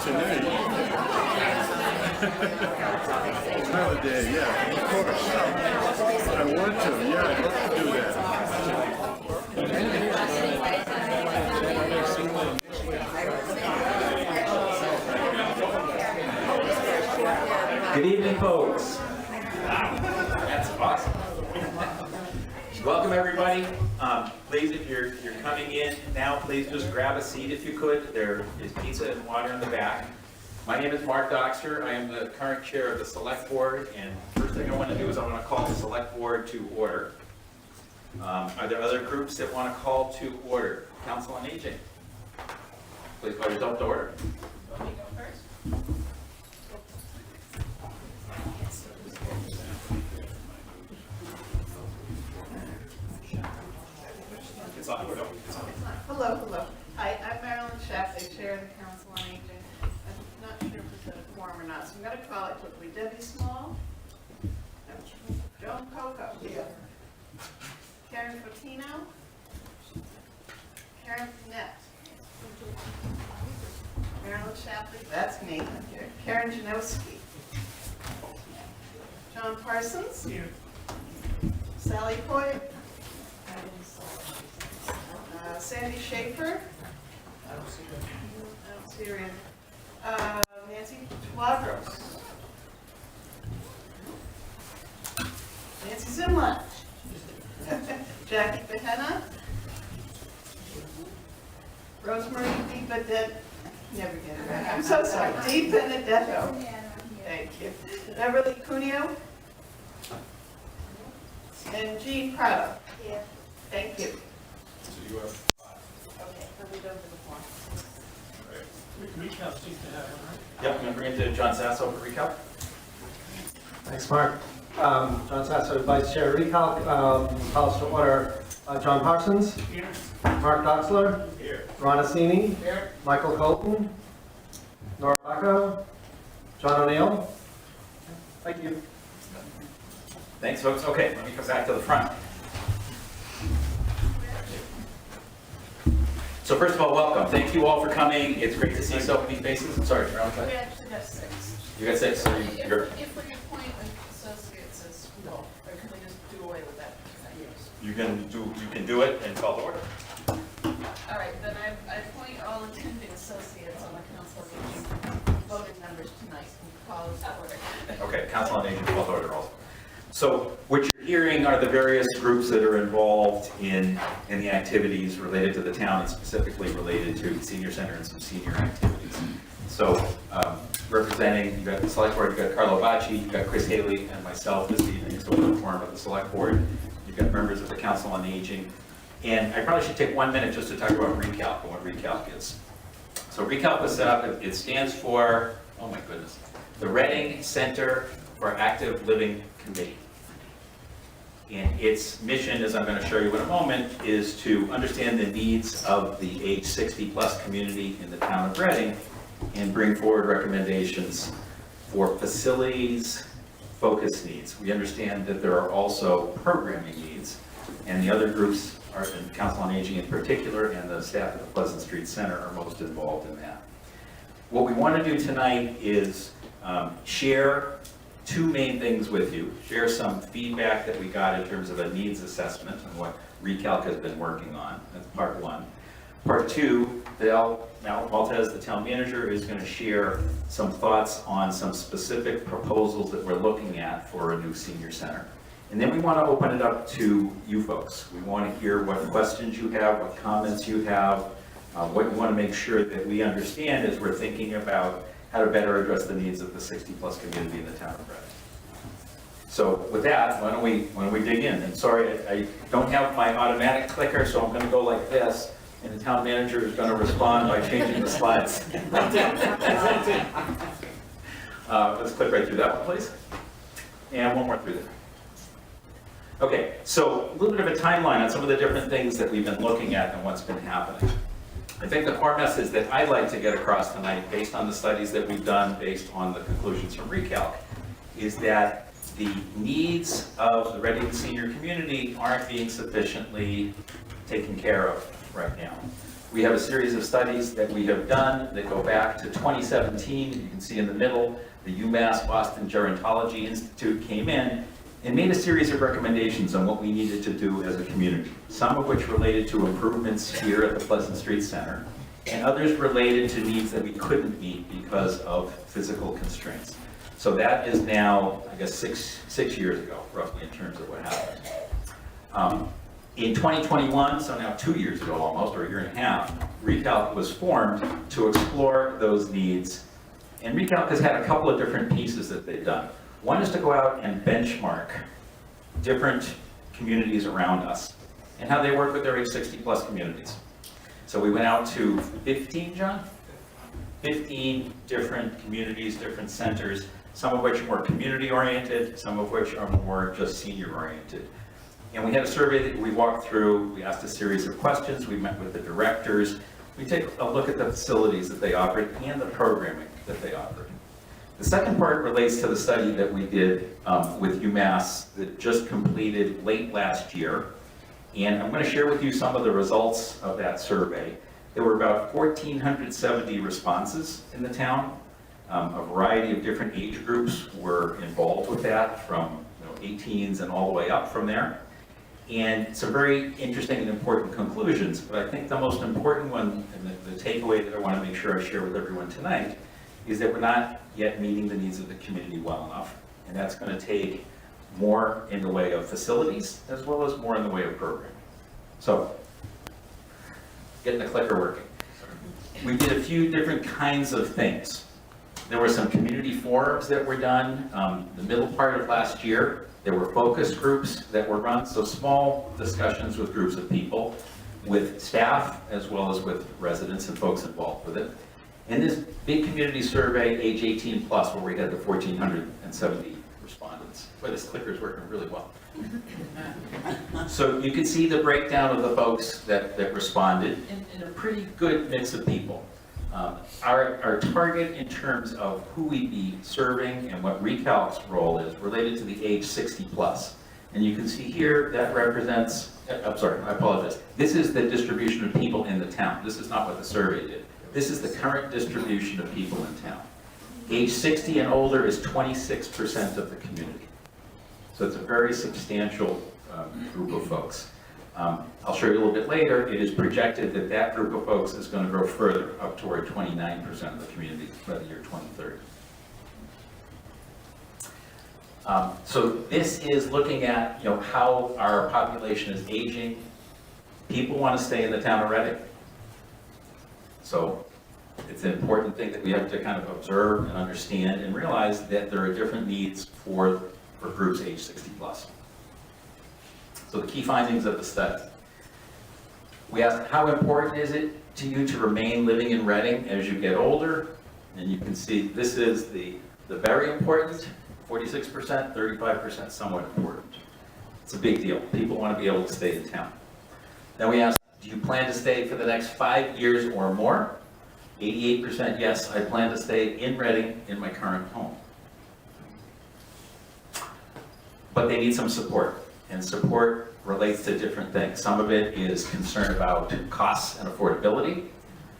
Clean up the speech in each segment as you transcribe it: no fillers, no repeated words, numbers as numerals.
tonight. Holiday, yeah, of course. I want to, yeah, I'd love to do that. Good evening, folks. That's awesome. Welcome, everybody. Please, if you're coming in now, please just grab a seat if you could. There is pizza and water in the back. My name is Mark Doxter. I am the current chair of the Select Board, and first thing I want to do is I want to call the Select Board to order. Are there other groups that want to call to order? Council on Aging. Please call yourself to order. Want me to go first? It's on. Go. It's on. Hello. Hi, I'm Marilyn Shapley, Chair of the Council on Aging. I'm not sure if it's a quorum or not, so I'm going to call it quickly. Debbie Small? No. Joan Coco? Here. Karen Fotino? Karen Finette? Marilyn Shapley, that's me. Here. Karen Janowski? John Parsons? Here. Sally Coy? Sandy Schaefer? I don't see her in. Nancy Wadros? Nancy Zimlin? Jackie Behenna? Rosemary DiBenedetto? Never get it right. I'm so sorry. DiBenedetto. Thank you. Beverly Cuneo? And Jean Prado? Yeah. Thank you. So you have Okay, so we go to the form. recap seems to have one, right? Yep, I'm going to bring it to John Sasso for recap. Thanks, Mark. John Sasso, Vice Chair Recalc. Calls to order John Parsons, Here. Mark Doxler, Here. Ron Assini, Here. Michael Colton, Nora Rocco, John O'Neill. Thank you. Thanks, folks. Okay, let me come back to the front. So first of all, welcome. Thank you all for coming. It's great to see so many faces. I'm sorry, Ron, We actually have 6. you got 6. So you're, If we appoint associates as well, or can we just do away with that? Yes. you can do it and call to order. All right, then I appoint all attending associates on the council of aging voting members tonight and call it to order. Okay, Council on Aging, call to order also. So what you're hearing are the various groups that are involved in the activities related to the town and specifically related to the senior center and some senior activities. So representing, you've got the Select Board, you've got Carlo Bacci, you've got Chris Haley and myself this evening, so we're the forum of the Select Board. You've got members of the Council on Aging. And I probably should take 1 minute just to talk about ReCalc and what ReCalc is. So ReCalc was set up, it stands for, oh my goodness, the Reading Center for Active Living Committee. And its mission, as I'm going to show you in a moment, is to understand the needs of the age 60-plus community in the town of Reading and bring forward recommendations for facilities-focused needs. We understand that there are also programming needs, and the other groups, are in Council on Aging in particular, and the staff at the Pleasant Street Center are most involved in that. What we want to do tonight is share 2 main things with you. Share some feedback that we got in terms of a needs assessment and what ReCalc has been working on. That's part 1. Part 2, Mal Maltez, the town manager, is going to share some thoughts on some specific proposals that we're looking at for a new senior center. And then we want to open it up to you folks. We want to hear what questions you have, what comments you have, what you want to make sure that we understand as we're thinking about how to better address the needs of the 60-plus community in the town of Reading. So with that, why don't we dig in? And sorry, I don't have my automatic clicker, so I'm going to go like this, and the town manager is going to respond by changing the slides. Let's click right through that one, please. And one more through there. Okay, so a little bit of a timeline on some of the different things that we've been looking at and what's been happening. I think the core message that I'd like to get across tonight, based on the studies that we've done, based on the conclusions from ReCalc, is that the needs of the Reading senior community aren't being sufficiently taken care of right now. We have a series of studies that we have done that go back to 2017. You can see in the middle, the UMass Boston Gerontology Institute came in and made a series of recommendations on what we needed to do as a community, some of which related to improvements here at the Pleasant Street Center, and others related to needs that we couldn't meet because of physical constraints. So that is now, I guess, six years ago, roughly, in terms of what happened. In 2021, so now 2 years ago almost, or a year and a half, Recalc was formed to explore those needs. And Recalc has had a couple of different pieces that they've done. One is to go out and benchmark different communities around us and how they work with their age 60 plus communities. So we went out to 15, John? 15 different communities, different centers, some of which are more community oriented, some of which are more just senior oriented. And we had a survey that we walked through, we asked a series of questions, we met with the directors, we take a look at the facilities that they operate and the programming that they operate. The second part relates to the study that we did with UMass that just completed late last year. And I'm going to share with you some of the results of that survey. There were about 1,470 responses in the town. A variety of different age groups were involved with that, from 18s and all the way up from there. And some very interesting and important conclusions, but I think the most important one, and the takeaway that I want to make sure I share with everyone tonight, is that we're not yet meeting the needs of the community well enough. And that's going to take more in the way of facilities, as well as more in the way of programming. So, getting the clicker working. We did a few different kinds of things. There were some community forums that were done the middle part of last year. There were focus groups that were run, so small discussions with groups of people, with staff, as well as with residents and folks involved with it. And this big community survey, age 18 plus, where we had the 1,470 respondents. Boy, this clicker's working really well. So you can see the breakdown of the folks that responded in a pretty good mix of people. Our target in terms of who we'd be serving and what Recalc's role is related to the age 60 plus. And you can see here that represents, I'm sorry, I apologize. This is the distribution of people in the town. This is not what the survey did. This is the current distribution of people in town. Age 60 and older is 26% of the community. So it's a very substantial group of folks. I'll show you a little bit later, it is projected that that group of folks is going to grow further, up toward 29% of the community by the year 2030. So this is looking at how our population is aging. People want to stay in the town of Reading. So it's an important thing that we have to kind of observe and understand and realize that there are different needs for groups age 60 plus. So the key findings of the study. We asked, how important is it to you to remain living in Reading as you get older? And you can see this is the very important, 46%, 35% somewhat important. It's a big deal. People want to be able to stay in town. Then we asked, do you plan to stay for the next 5 years or more? 88% yes, I plan to stay in Reading in my current home. But they need some support. And support relates to different things. Some of it is concern about costs and affordability.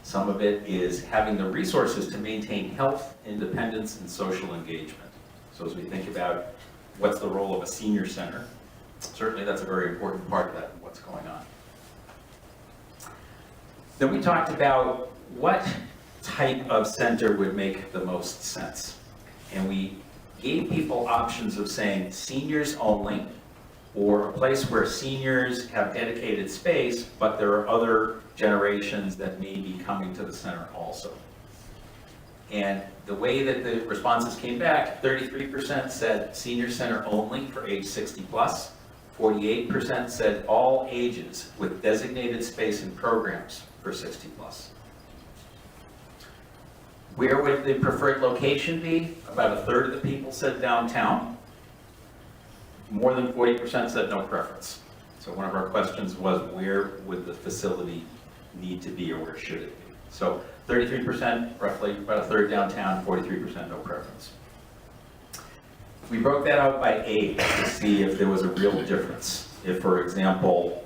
Some of it is having the resources to maintain health, independence, and social engagement. So as we think about what's the role of a senior center, certainly that's a very important part of that and what's going on. Then we talked about what type of center would make the most sense. And we gave people options of saying seniors only, or a place where seniors have dedicated space, but there are other generations that may be coming to the center also. And the way that the responses came back, 33% said senior center only for age 60 plus, 48% said all ages with designated space and programs for 60 plus. Where would the preferred location be? About a third of the people said downtown. More than 40% said no preference. So one of our questions was, where would the facility need to be, or where should it be? So 33%, roughly about a third downtown, 43% no preference. We broke that out by age to see if there was a real difference. If, for example,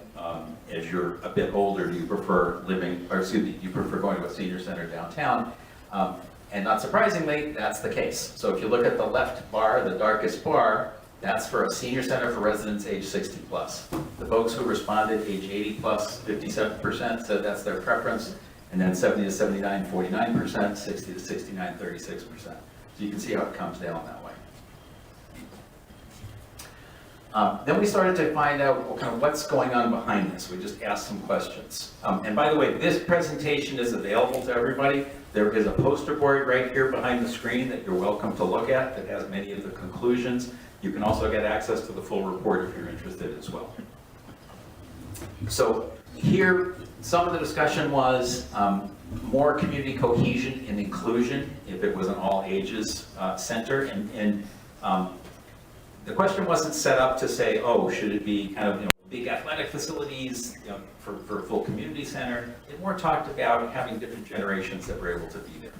As you're a bit older, do you prefer living, or excuse me, do you prefer going to a senior center downtown? And not surprisingly, that's the case. So if you look at the left bar, the darkest bar, that's for a senior center for residents age 60 plus. The folks who responded age 80 plus, 57% said that's their preference, and then 70 to 79, 49%, 60 to 69, 36%. So you can see how it comes down that way. Then we started to find out kind of what's going on behind this. We just asked some questions. And by the way, this presentation is available to everybody. There is a poster board right here behind the screen that you're welcome to look at that has many of the conclusions. You can also get access to the full report if you're interested as well. So here, some of the discussion was more community cohesion and inclusion if it was an all ages center. And the question wasn't set up to say, oh, should it be kind of, big athletic facilities, for a full community center. It more talked about having different generations that were able to be there.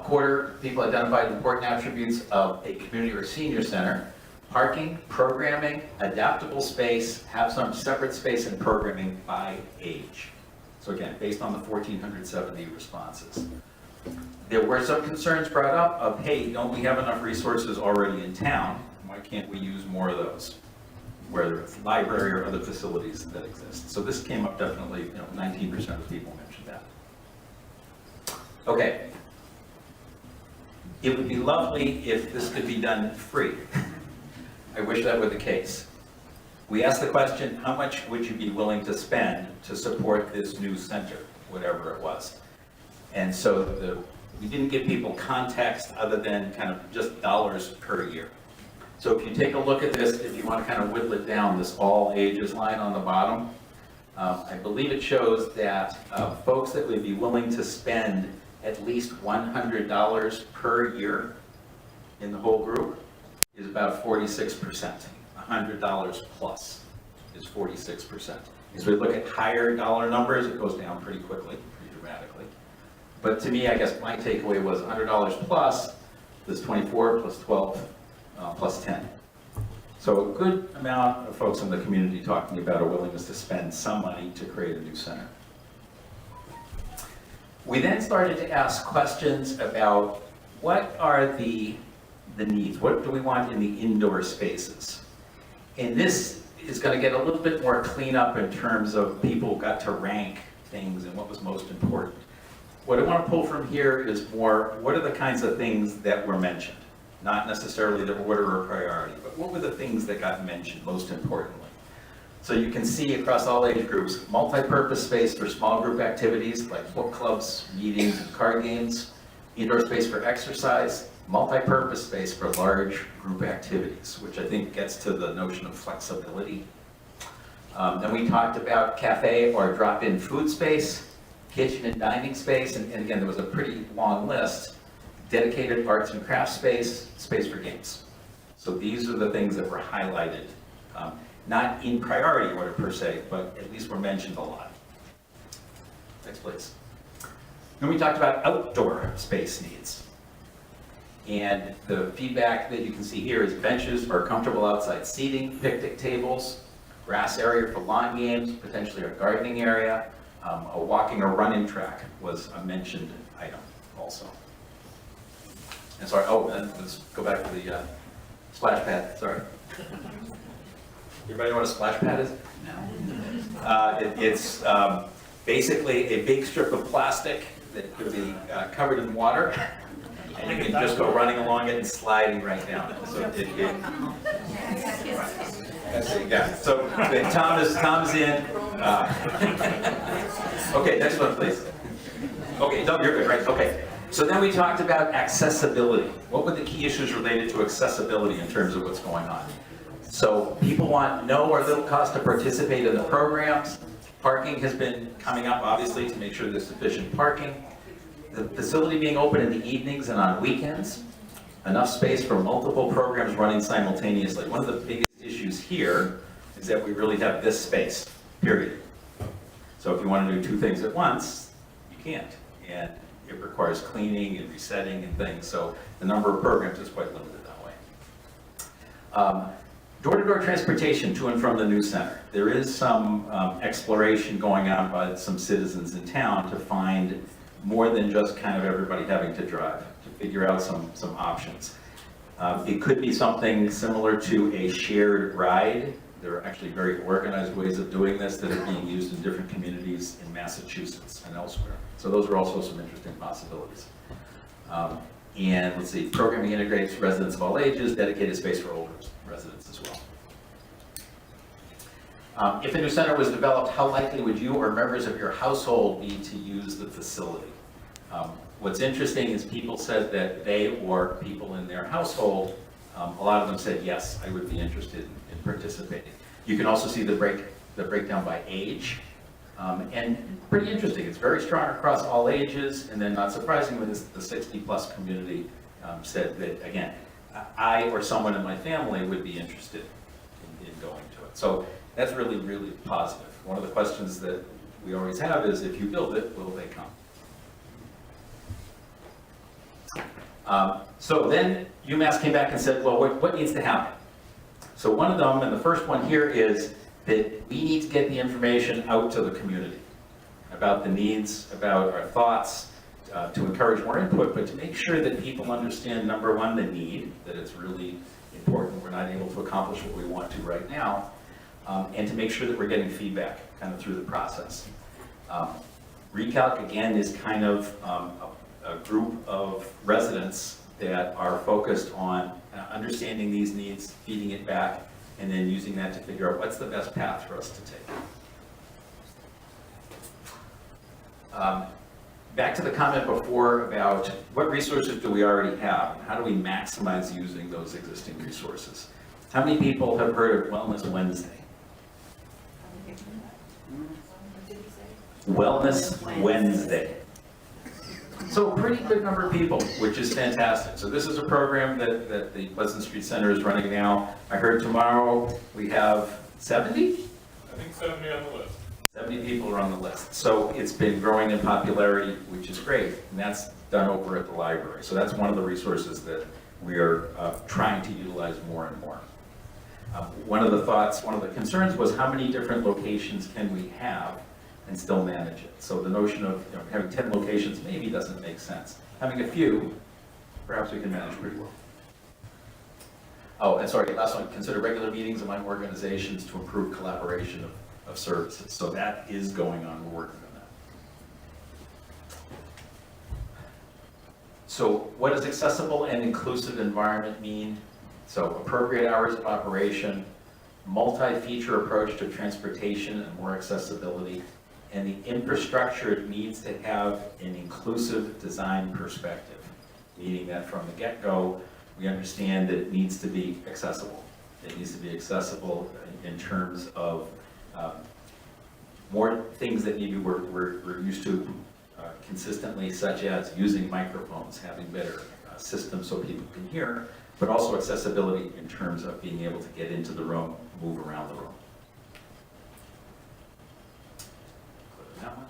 Quarter people identified important attributes of a community or senior center: parking, programming, adaptable space, have some separate space and programming by age. So again, based on the 1,470 responses. There were some concerns brought up of, hey, don't we have enough resources already in town? Why can't we use more of those? Whether it's library or other facilities that exist. So this came up definitely, 19% of people mentioned that. Okay. It would be lovely if this could be done free. I wish that were the case. We asked the question, how much would you be willing to spend to support this new center, whatever it was? And so we didn't give people context other than kind of just dollars per year. So if you take a look at this, if you want to kind of whittle it down, this all ages line on the bottom, I believe it shows that folks that would be willing to spend at least $100 per year in the whole group is about 46%. $100 plus is 46%. As we look at higher dollar numbers, it goes down pretty quickly, pretty dramatically. But to me, I guess my takeaway was $100 plus is 24 plus 12 plus 10. So a good amount of folks in the community talking about a willingness to spend some money to create a new center. We then started to ask questions about what are the needs? What do we want in the indoor spaces? And this is going to get a little bit more cleanup in terms of people got to rank things and what was most important. What I want to pull from here is more, what are the kinds of things that were mentioned? Not necessarily the order or priority, but what were the things that got mentioned most importantly? So you can see across all age groups, multi-purpose space for small group activities like book clubs, meetings, and card games, indoor space for exercise, multi-purpose space for large group activities, which I think gets to the notion of flexibility. Then we talked about cafe or drop-in food space, kitchen and dining space, and again, there was a pretty long list. Dedicated arts and crafts space, space for games. So these are the things that were highlighted, not in priority order per se, but at least were mentioned a lot. Next, please. Then we talked about outdoor space needs. And the feedback that you can see here is benches for comfortable outside seating, picnic tables, grass area for lawn games, potentially a gardening area, a walking or running track was a mentioned item also. And sorry, and let's go back to the splash pad, sorry. Everybody know what a splash pad is? No. It's basically a big strip of plastic that could be covered in water, and you can just go running along it and sliding right down. So so Tom's in. Okay, next one, please. Okay, no, you're good, right? Okay. So then we talked about accessibility. What were the key issues related to accessibility in terms of what's going on? So people want no or little cost to participate in the programs. Parking has been coming up, obviously, to make sure there's sufficient parking. The facility being open in the evenings and on weekends. Enough space for multiple programs running simultaneously. One of the biggest issues here is that we really have this space, period. So if you want to do two things at once, you can't. And it requires cleaning and resetting and things, so the number of programs is quite limited that way. Door-to-door transportation to and from the new center. There is some exploration going on by some citizens in town to find more than just kind of everybody having to drive, to figure out some options. It could be something similar to a shared ride. There are actually very organized ways of doing this that are being used in different communities in Massachusetts and elsewhere. So those are also some interesting possibilities. And let's see, programming integrates residents of all ages, dedicated space for older residents as well. If a new center was developed, how likely would you or members of your household be to use the facility? What's interesting is people said that they or people in their household, a lot of them said, yes, I would be interested in participating. You can also see the breakdown by age. And pretty interesting, it's very strong across all ages, and then not surprisingly, the 60-plus community said that, again, I or someone in my family would be interested in going to it. So that's really, really positive. One of the questions that we always have is, if you build it, will they come? So then UMass came back and said, well, what needs to happen? So one of them, and the first one here, is that we need to get the information out to the community about the needs, about our thoughts, to encourage more input, but to make sure that people understand, number one, the need, that it's really important, we're not able to accomplish what we want to right now, and to make sure that we're getting feedback kind of through the process. Recalc, again, is kind of a group of residents that are focused on understanding these needs, feeding it back, and then using that to figure out what's the best path for us to take. Back to the comment before about what resources do we already have, and how do we maximize using those existing resources? How many people have heard of Wellness Wednesday? Wellness Wednesday. So a pretty good number of people, which is fantastic. So this is a program that the Pleasant Street Center is running now. I heard tomorrow we have 70? I think 70 on the list. 70 people are on the list. So it's been growing in popularity, which is great. And that's done over at the library. So that's one of the resources that we are trying to utilize more and more. One of the concerns was how many different locations can we have and still manage it. So the notion of having 10 locations maybe doesn't make sense. Having a few, perhaps we can manage pretty well. Oh, and sorry, last one, consider regular meetings among organizations to improve collaboration of services. So that is going on, we're working on that. So what does accessible and inclusive environment mean? So appropriate hours of operation, multi-feature approach to transportation and more accessibility, and the infrastructure needs to have an inclusive design perspective, meaning that from the get-go, we understand that it needs to be accessible. It needs to be accessible in terms of more things that maybe we're used to consistently, such as using microphones, having better systems so people can hear, but also accessibility in terms of being able to get into the room, move around the room. That one.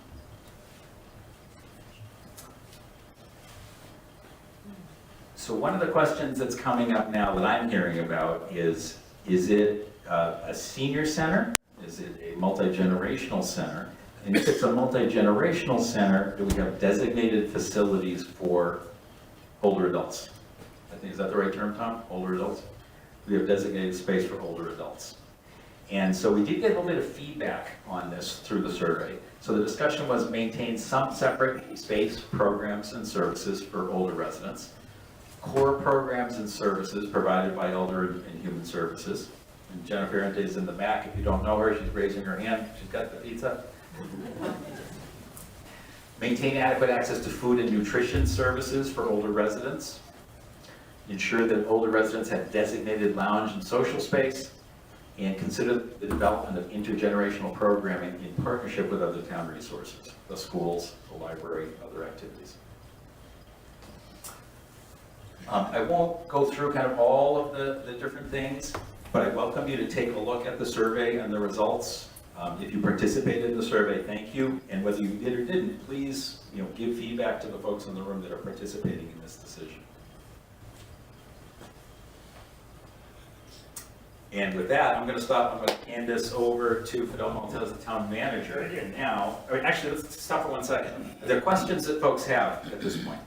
So one of the questions that's coming up now that I'm hearing about is it a senior center? Is it a multi-generational center? And if it's a multi-generational center, do we have designated facilities for older adults? I think, is that the right term, Tom? Older adults? We have designated space for older adults. And so we did get a little bit of feedback on this through the survey. So the discussion was maintain some separate space, programs, and services for older residents, core programs and services provided by Elder and Human Services. And Jennifer Arente is in the back. If you don't know her, she's raising her hand. She's got the pizza. Maintain adequate access to food and nutrition services for older residents. Ensure that older residents have designated lounge and social space. And consider the development of intergenerational programming in partnership with other town resources, the schools, the library, other activities. I won't go through kind of all of the different things, but I welcome you to take a look at the survey and the results. If you participated in the survey, thank you. And whether you did or didn't, please give feedback to the folks in the room that are participating in this decision. And with that, I'm going to stop. I'm going to hand this over to Fidel Maltese, the town manager. And now, actually, let's stop for 1 second. Are there questions that folks have at this point?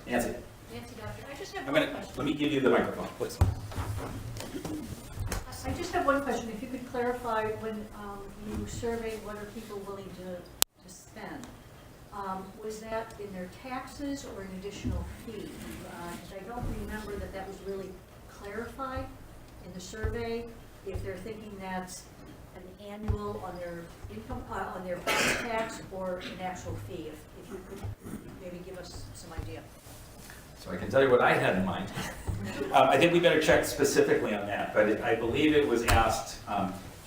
Nancy, Nancy Doctor, I just have I'm one going to, question. let me give you the microphone, please. I just have one question. If you could clarify, when you surveyed what are people willing to spend, was that in their taxes or an additional fee? Because I don't remember that that was really clarified in the survey, if they're thinking that's an annual on their income, on their property tax or an actual fee. If you could maybe give us some idea. So I can tell you what I had in mind. I think we better check specifically on that, but I believe it was asked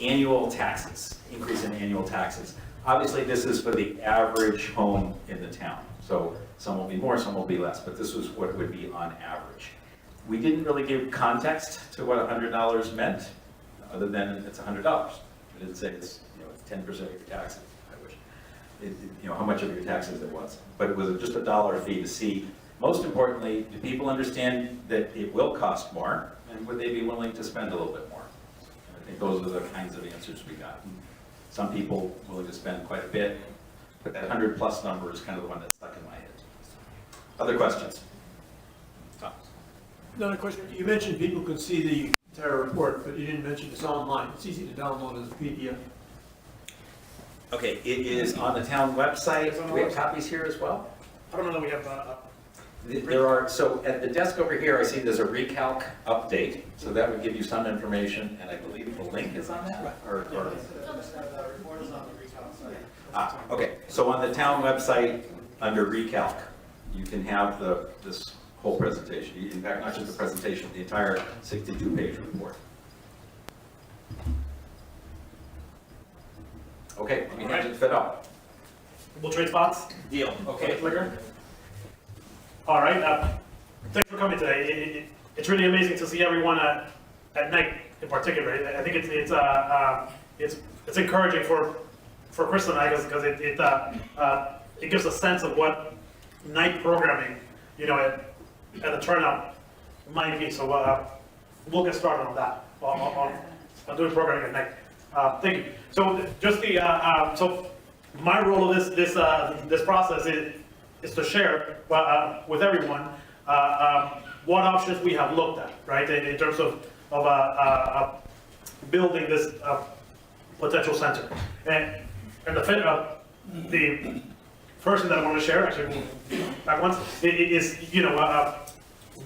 annual taxes, increase in annual taxes. Obviously, this is for the average home in the town. So some will be more, some will be less, but this was what it would be on average. We didn't really give context to what $100 meant, other than it's $100. We didn't say it's, it's 10% of your taxes. I wish, how much of your taxes it was. But it was just a dollar fee to see. Most importantly, do people understand that it will cost more, and would they be willing to spend a little bit more? I think those are the kinds of answers we got. Some people willing to spend quite a bit, but that 100+ number is kind of the one that stuck in my head. Other questions? Tom? Another question. You mentioned people could see the entire report, but you didn't mention it's online. It's easy to download as a PDF. Okay, it is on the town website. Do we have copies here as well? I don't know that we have There are, so at the desk over here, I see there's a recalc update, so that would give you some information, and I believe the link is on that? Or- Okay, so on the town website, under recalc, you can have this whole presentation. In fact, not just the presentation, the entire 62-page report. Okay, let me hand it to Fidel. We'll trade spots? Deal. Okay. Flicker? All right, thanks for coming today. It's really amazing to see everyone at night in particular. I think it's encouraging for Chris and I because it gives a sense of what night programming, at the turnout might be. So we'll get started on that, on doing programming at night. Thank you. So just so my role of this process is to share with everyone what options we have looked at, right, in terms of building this potential center. And the first thing that I want to share, actually, back once, is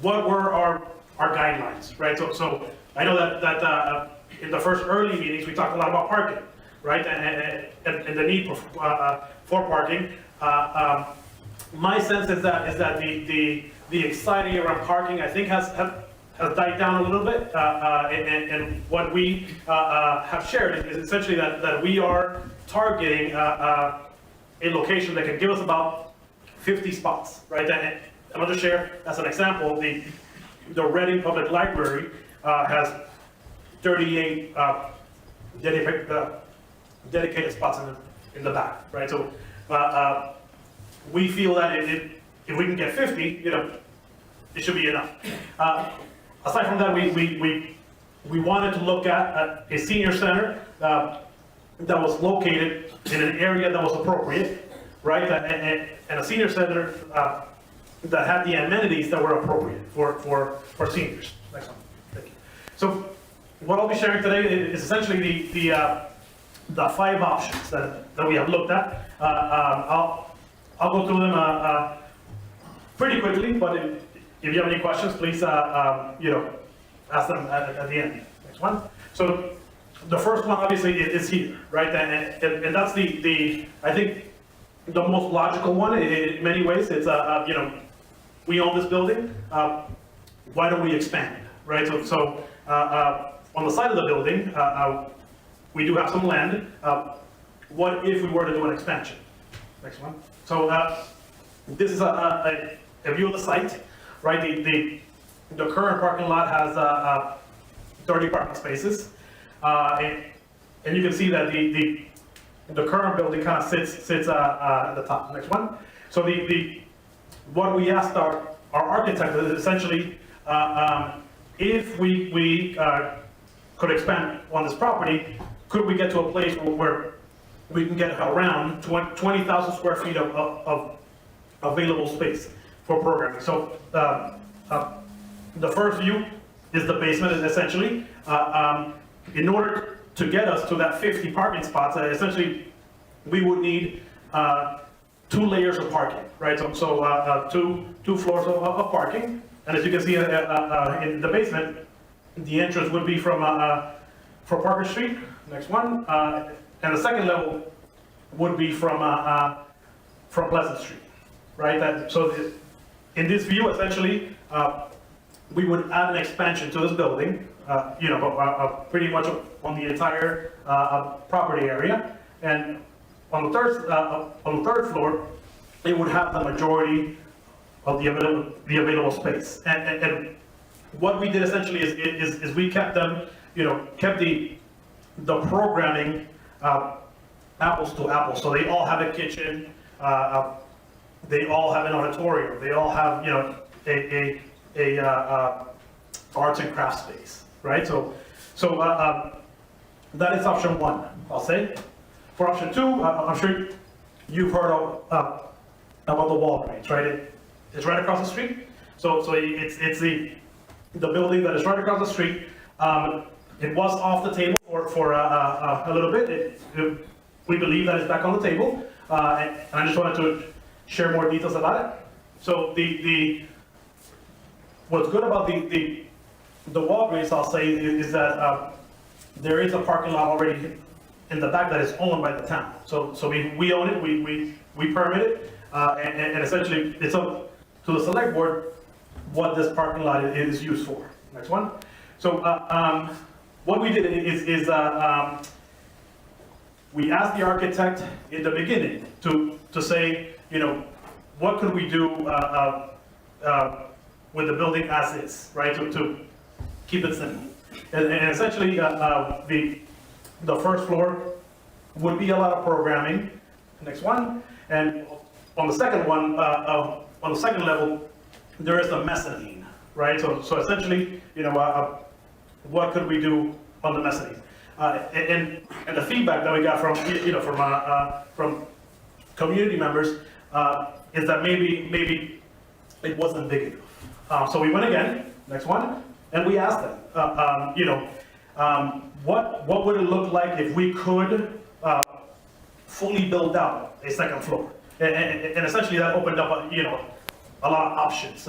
what were our guidelines, right? So I know that in the first early meetings we talked a lot about parking, right, and the need for parking. My sense is that the exciting around parking, I think, has died down a little bit, and what we have shared is essentially that we are targeting a location that can give us about 50 spots, right? And I'll just share as an example, the Reading Public Library has 38 dedicated spots in the back, right? So we feel that if we can get 50, it should be enough. Aside from that, we wanted to look at a senior center that was located in an area that was appropriate, right? And a senior center that had the amenities that were appropriate for seniors. Next one. Thank you. So what I'll be sharing today is essentially the 5 options that we have looked at. I'll go through them pretty quickly, but if you have any questions, please ask them at the end. Next one. So the first one obviously is here, right? And that's I think the most logical one in many ways. It's we own this building. Why don't we expand, right? So on the side of the building, we do have some land. What if we were to do an expansion? Next one. So this is a view of the site, right? The current parking lot has 30 parking spaces, and you can see that the current building kind of sits at the top. Next one. So what we asked our architect is essentially if we could expand on this property, could we get to a place where we can get around 20,000 square feet of available space for programming? So the first view is the basement, essentially. In order to get us to that 50 parking spots, essentially, we would need 2 layers of parking, right? So two floors of parking. And as you can see in the basement, the entrance would be from Parker Street, next one. And the second level would be from Pleasant Street, right? In this view, essentially, we would add an expansion to this building, pretty much on the entire property area. And on the third floor, it would have the majority of the available space. And what we did essentially is we kept them, kept the programming apples to apples. So they all have a kitchen, they all have an auditorium, they all have, a arts and crafts space, right? So that is option 1, I'll say. For option 2, I'm sure you've heard about the Walgreens, right? It's right across the street. So it's the building that is right across the street. It was off the table for a little bit. We believe that it's back on the table, and I just wanted to share more details about it. So what's good about the Walgreens, I'll say, is that there is a parking lot already in the back that is owned by the town. So we own it, we permit it, and essentially it's up to the select board what this parking lot is used for. Next one. So what we did is we asked the architect in the beginning to say, what could we do with the building as is, right? To keep it simple. And essentially, the first floor would be a lot of programming. Next one. And on the second one, on the second level, there is a mezzanine, right? So essentially, what could we do on the mezzanine? And the feedback that we got from community members is that maybe it wasn't big enough. So we went again, next one, and we asked them, what would it look like if we could fully build out a second floor? And essentially that opened up, a lot of options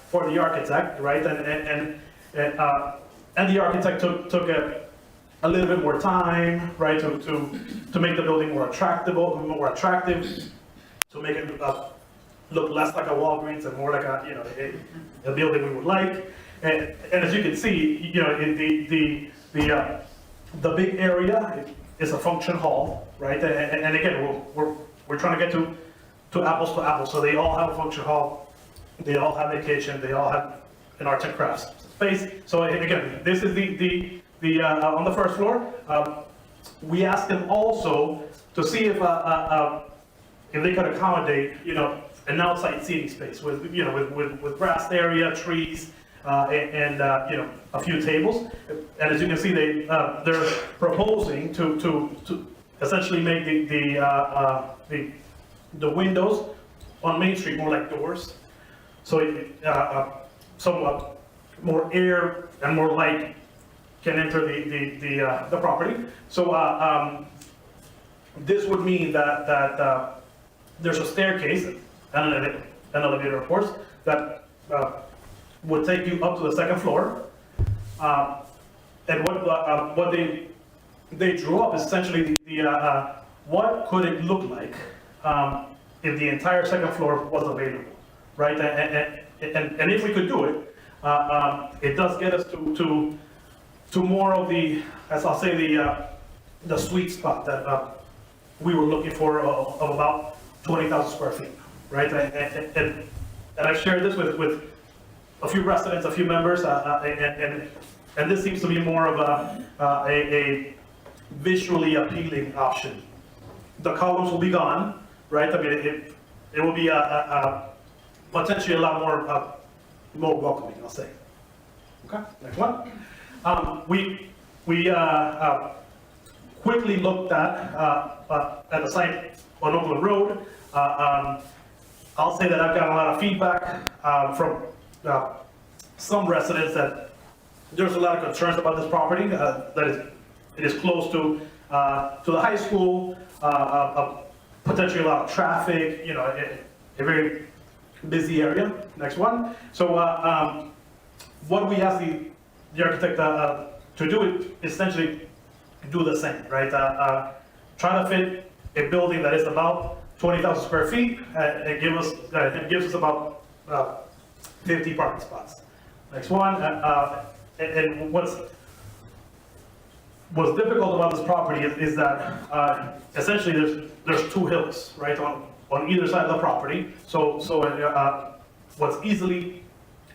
for the architect, right? And the architect took a little bit more time, right, to make the building more attractive, to make it look less like a Walgreens and more like a building we would like. And as you can see, the big area is a function hall, right? And again, we're trying to get to apples. So they all have a function hall, they all have a kitchen, they all have an arts and crafts space. So again, this is the on the first floor. We asked them also to see if they could accommodate, an outside seating space with grass area, trees, and a few tables. And as you can see, they're proposing to essentially make the windows on Main Street more like doors, so somewhat more air and more light can enter the property. So this would mean that there's a staircase and an elevator, of course, that would take you up to the second floor. And what they drew up is essentially what could it look like if the entire second floor was available, right? And if we could do it, it does get us to more of the, as I'll say, the sweet spot that we were looking for of about 20,000 square feet, right? And I've shared this with a few residents, a few members, and this seems to be more of a visually appealing option. The columns will be gone, right? I mean, it will be potentially a lot more welcoming, I'll say. Okay, next one. we quickly looked at the site on Oakland Road. I'll say that I've gotten a lot of feedback from some residents that there's a lot of concerns about this property, that it is close to the high school, potentially a lot of traffic, you know, a very busy area. Next one. So what we asked the architect to do it, essentially do the same, right? Try to fit a building that is about 20,000 square feet and gives us about 50 parking spots. Next one. And what's difficult about this property is that essentially there's two hills, right, on either side of the property. So what's easily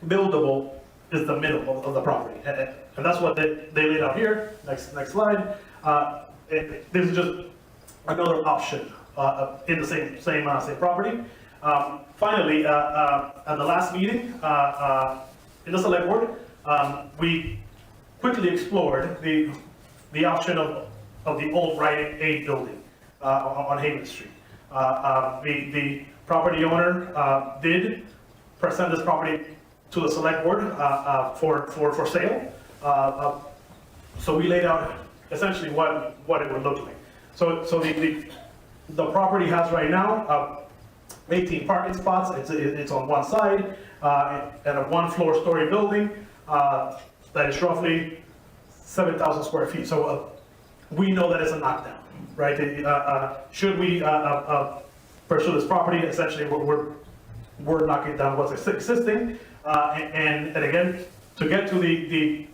buildable is the middle of the property, and that's what they laid out here. Next slide. This is just another option in the same property. Finally, at the last meeting in the select board, we quickly explored the option of the old Rite Aid building on Haven Street. The property owner did present this property to the select board for sale. So we laid out essentially what it would look like. So the property has right now 18 parking spots. It's on one side, and a 1-floor story building that is roughly 7,000 square feet. So we know that it's a knockdown, right? Should we pursue this property, essentially we're knocking down what's existing, and again, to get to the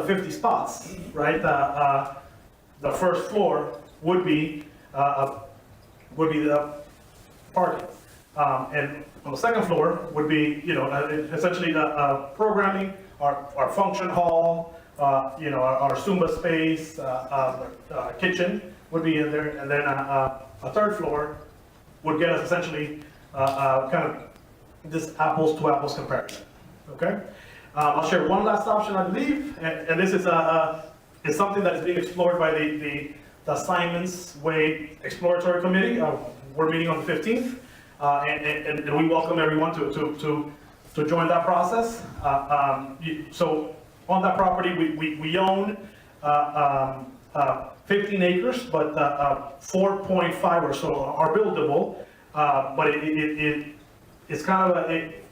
50 spots, right? The first floor would be the parking, and on the second floor would be, you know, essentially the programming, our function hall, you know, our Zumba space, kitchen would be in there, and then a third floor would get us essentially kind of this apples to apples comparison. Okay, I'll share one last option, I believe, and this is something that is being explored by the Simons Way Exploratory Committee. We're meeting on the 15th, and we welcome everyone to join that process. So on that property, we own 15 acres, but 4.5 or so are buildable, but it's kind of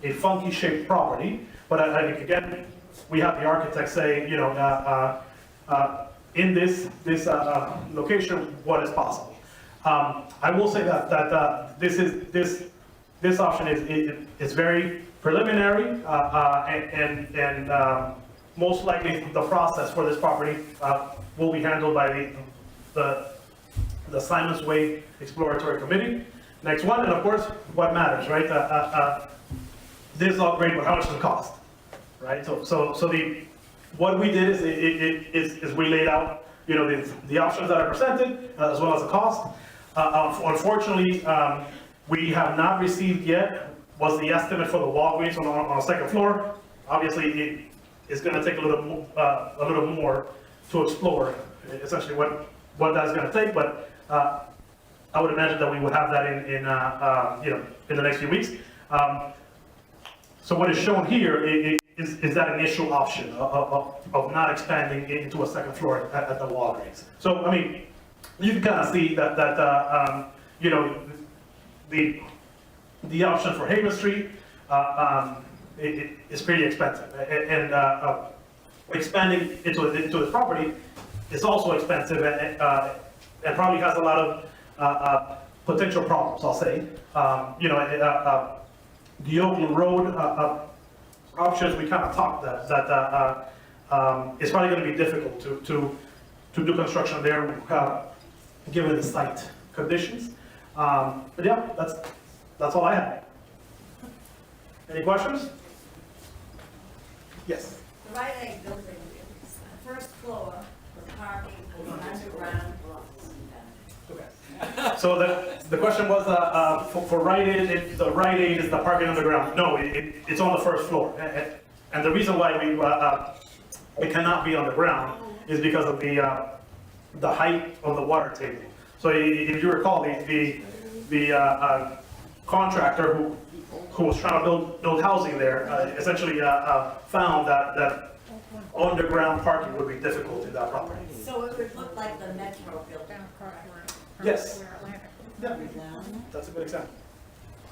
a funky shaped property. But again, we have the architect say, you know, in this location, what is possible. I will say that this option is very preliminary, and most likely the process for this property will be handled by the Simons Way Exploratory Committee. Next one, and of course, what matters, right? This is all great, but how much does it cost, right? So what we did is we laid out, you know, the options that are presented as well as the cost. Unfortunately, we have not received yet was the estimate for the Walgreens on the second floor. Obviously, it is going to take a little more to explore essentially what that's going to take, but I would imagine that we would have that in you know, in the next few weeks. So what is shown here is that initial option of not expanding into a second floor at the Walgreens. So I mean, you can kind of see that you know, the option for Haven Street is pretty expensive, and expanding into this property is also expensive, and probably has a lot of potential problems, I'll say. You know, the Oakland Road options, we kind of talked that it's probably going to be difficult to do construction there, given the site conditions. But yeah, that's all I have. Any questions? Yes. The Rite Aid building, the first floor, the parking will be underground. Okay. So the question was for Rite Aid, the Rite Aid is the parking underground. No, it's on the first floor. And the reason why we cannot be on the ground is because of the height of the water table. So if you recall, the contractor who was trying to build housing there, essentially found that underground parking would be difficult in that property. So it would look like the Metro building. Yes. Yeah, that's a good example.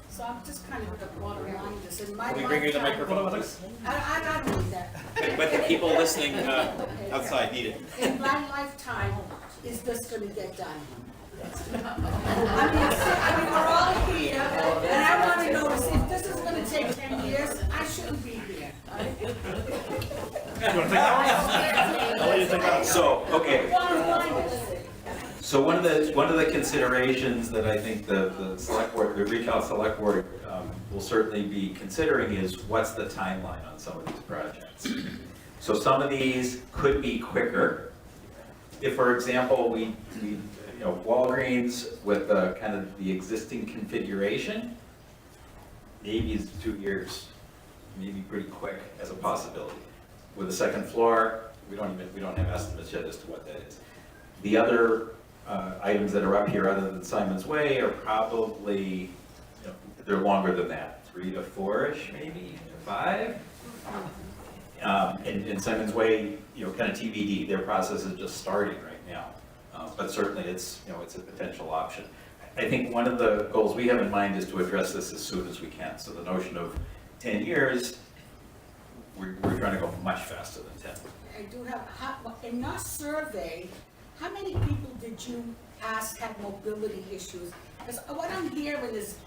So I'm just kind of the water line this in my Can we bring you the lifetime- microphone, please? I don't need that. But the people listening outside need it. In my lifetime, is this gonna get done? I mean, we're all here, and I wanna know if this is gonna take 10 years, I shouldn't be here. You want to take that one? I'll let you take that one. So, okay, Bottom line is, so one of the considerations that I think the select board, the Recalc Select Board will certainly be considering is what's the timeline on some of these projects. So some of these could be quicker. If, for example, we Walgreens with kind of the existing configuration, maybe it's 2 years, maybe pretty quick as a possibility. With the second floor, we don't have estimates yet as to what that is. The other items that are up here, other than Simon's Way, are probably, they're longer than that, 3 to 4-ish, maybe, to 5. And Simon's Way, kind of TBD, their process is just starting right now. But certainly it's a potential option. I think one of the goals we have in mind is to address this as soon as we can. So the notion of 10 years, we're trying to go much faster than 10. I do have, in your survey, how many people did you ask had mobility issues? Because what I'm hearing is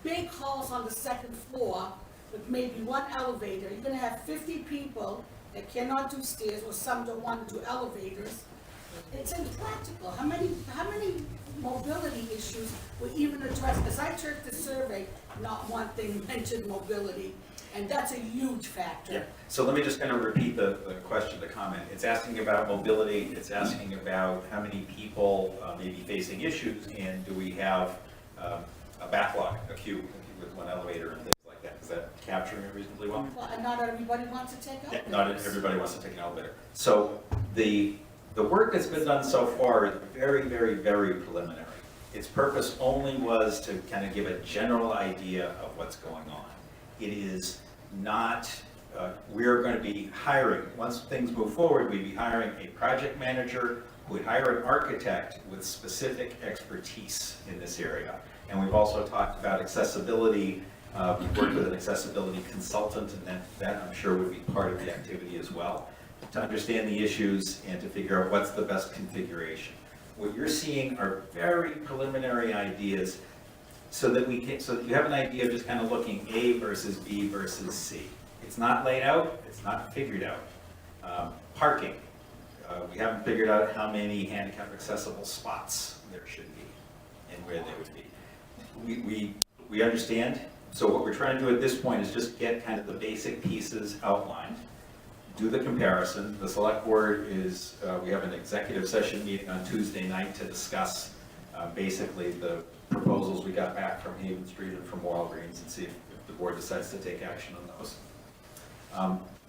big halls on the second floor with maybe one elevator. You're gonna have 50 people that cannot do stairs, or some don't want to do elevators. It's impractical. How many mobility issues were even addressed? Because I checked the survey, not one thing mentioned mobility, and that's a huge factor. Yeah, so let me just kind of repeat the question, the comment. It's asking about mobility, it's asking about how many people may be facing issues, and do we have a backlog, a queue with one elevator and things like that. Is that capturing it reasonably well? Well, and not everybody wants to take Yeah, elevators. not everybody wants to take an elevator. So the work that's been done so far is very, very, very preliminary. Its purpose only was to kind of give a general idea of what's going on. It is not, we're going to be hiring, once things move forward, we'd be hiring a project manager who would hire an architect with specific expertise in this area. And we've also talked about accessibility. We've worked with an accessibility consultant, and that I'm sure would be part of the activity as well, to understand the issues and to figure out what's the best configuration. What you're seeing are very preliminary ideas so that you have an idea of just kind of looking A versus B versus C. It's not laid out, it's not figured out. Parking, we haven't figured out how many handicap accessible spots there should be and where they would be. We understand, so what we're trying to do at this point is just get kind of the basic pieces outlined, do the comparison. The select board is, we have an executive session meeting on Tuesday night to discuss basically the proposals we got back from Haven Street and from Walgreens and see if the board decides to take action on those.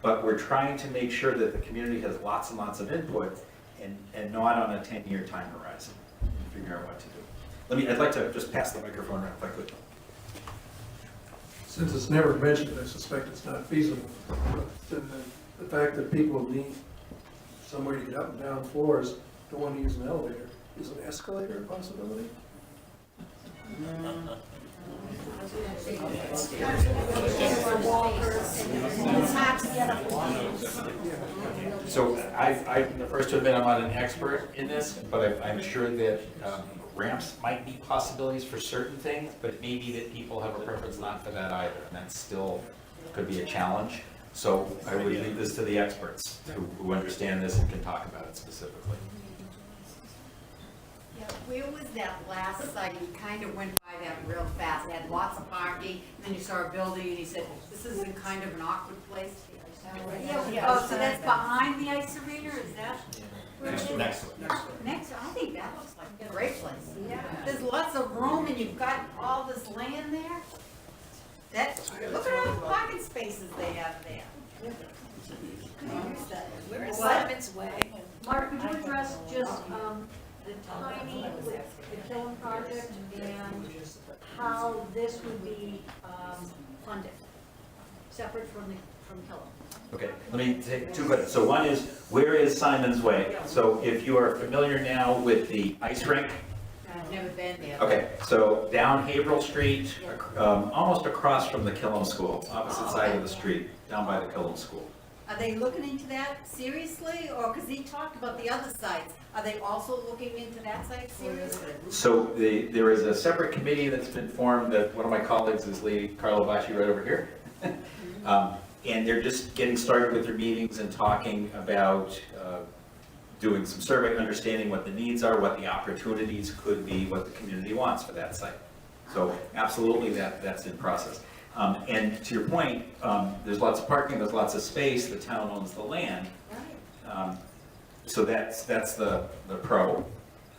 But we're trying to make sure that the community has lots and lots of input and not on a 10-year time horizon and figure out what to do. I'd like to just pass the microphone around if I could. Since it's never mentioned, I suspect it's not feasible. But the fact that people need somewhere to get up and down floors, don't want to use an elevator, is an escalator a possibility? So I'm the first to admit I'm not an expert in this, but I'm sure that ramps might be possibilities for certain things, but it may be that people have a preference not for that either, and that still could be a challenge. So I would leave this to the experts who understand this and can talk about it specifically. Yeah, where was that last site? You kind of went by that real fast. It had lots of parking, and then you saw a building, and you said, this is in kind of an awkward place. Oh, so that's behind the ice arena, is that? Next. Next, I think that looks like a great place. Yeah. There's lots of room, and you've got all this land there. Look at all the parking spaces they have there. Where is What? Simon's Way? Mark, could you address just the timing with the Killam project and how this would be funded, separate from Killam? Okay, let me take two questions. So one is, where is Simon's Way? So if you are familiar now with the ice rink, I've never been there. okay, so down Haverhill Street, almost across from the Killam School, opposite side of the street, down by the Killam School. Are they looking into that seriously, or, because he talked about the other sites, are they also looking into that site seriously? So there is a separate committee that's been formed that one of my colleagues is leading, Carlo Bacci right over here. And they're just getting started with their meetings and talking about doing some survey, understanding what the needs are, what the opportunities could be, what the community wants for that site. So absolutely that's in process. And to your point, there's lots of parking, there's lots of space, the town owns the land. So that's the pro.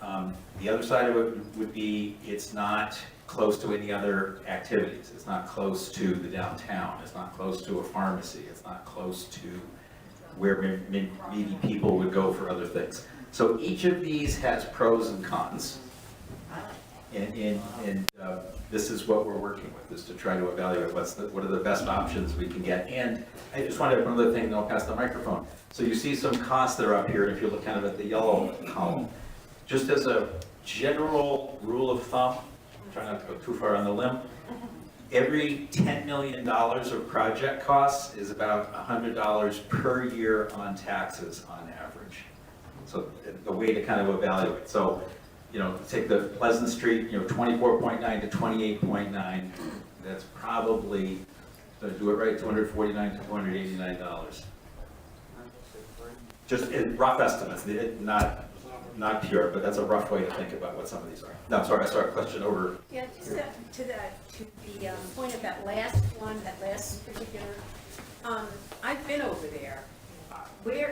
The other side of it would be, it's not close to any other activities. It's not close to the downtown. It's not close to a pharmacy. It's not close to where maybe people would go for other things. So each of these has pros and cons. And this is what we're working with, is to try to evaluate what are the best options we can get. And I just wanted one other thing, and I'll pass the microphone. So you see some costs that are up here, and if you look kind of at the yellow column, just as a general rule of thumb, try not to go too far on the limb, every $10 million of project costs is about $100 per year on taxes on average. So the way to kind of evaluate. So, you know, take the Pleasant Street, 24.9 to 28.9, that's probably, did I do it right, $249 to $289. Just in rough estimates, not pure, but that's a rough way to think about what some of these are. No, I'm sorry, I saw a question over. Yeah, just to the point of that last one, that last particular, I've been over there,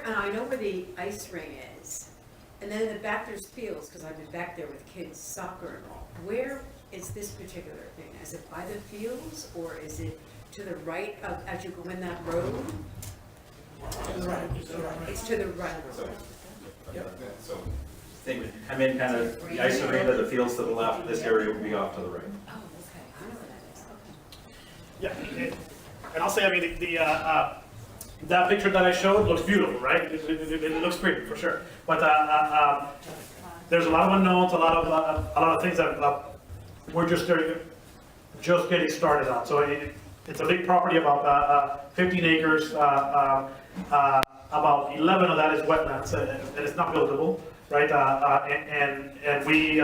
and I know where the ice ring is, and then in the back there's fields, because I've been back there with kids, soccer and all. Where is this particular thing? Is it by the fields, or is it to the right of, as you go in that road? It's to the right. So, think, come in kind of the ice arena, the fields to the left, this area will be off to the right. Oh, okay, I know where that is, okay. Yeah, and I'll say, I mean, that picture that I showed looks beautiful, right? It looks pretty, for sure. But there's a lot of unknowns, a lot of things that we're just getting started on. So it's a big property, about 15 acres. About 11 of that is wetlands, and it's not buildable, right? And we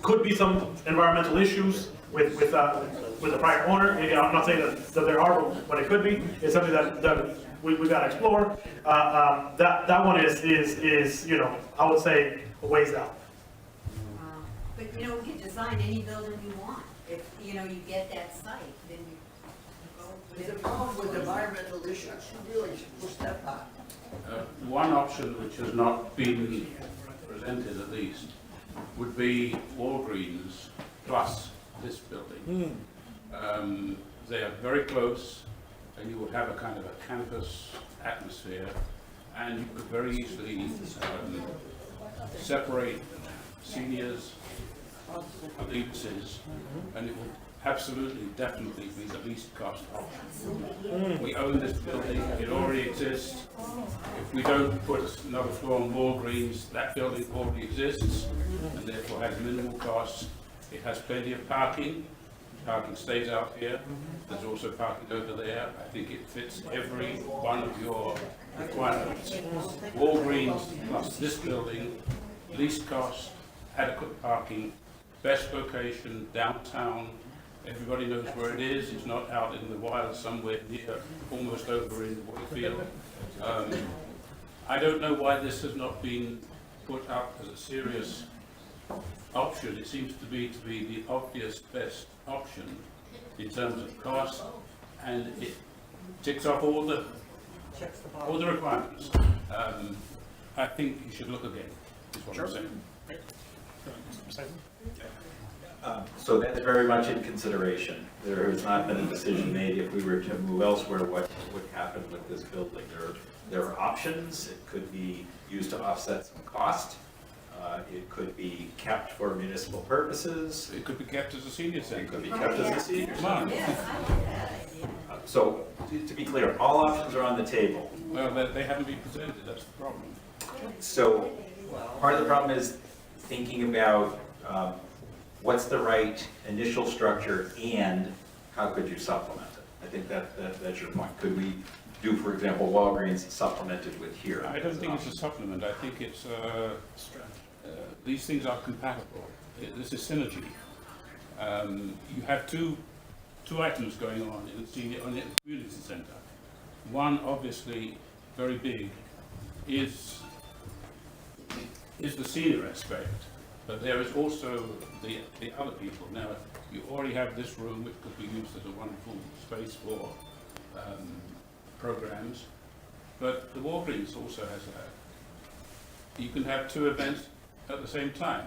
could be some environmental issues with the prior owner. I'm not saying that there are, but it could be. It's something that we got to explore. That one is I would say a ways out. But we can design any building you want. If you get that site, then you go with The it. problem with environmental issues, you really should push that back. One option which has not been presented at least would be Walgreens plus this building. They are very close, and you would have a kind of a campus atmosphere, and you could very easily separate seniors, allegiances, and it would absolutely, definitely be the least cost option. We own this building, it already exists. If we don't put another floor on Walgreens, that building already exists, and therefore has minimal costs. It has plenty of parking. Parking stays out here. There's also parking over there. I think it fits every one of your requirements. Walgreens plus this building, least cost, adequate parking, best location, downtown. Everybody knows where it is. It's not out in the wild somewhere near, almost over in Wakefield. I don't know why this has not been put up as a serious option. It seems to be the obvious best option in terms of cost, and it ticks off all the requirements. I think you should look again, is what I'm saying. So that's very much in consideration. There has not been a decision made if we were to move elsewhere, what would happen with this building. There are options. It could be used to offset some cost. It could be kept for municipal purposes. It could be kept as a senior It center. could be kept as a senior Come on. center. So, to be clear, all options are on the table. Well, they haven't been presented, that's the problem. So, part of the problem is thinking about what's the right initial structure and how could you supplement it? I think that's your point. Could we do, for example, Walgreens supplemented with here? I don't think it's a supplement, I think it's, these things are compatible. This is synergy. You have two items going on in the community centre. One, obviously, very big, is the senior aspect, but there is also the other people. Now, you already have this room, which could be used as a wonderful space for programs, but the Walgreens also has that. You can have two events at the same time,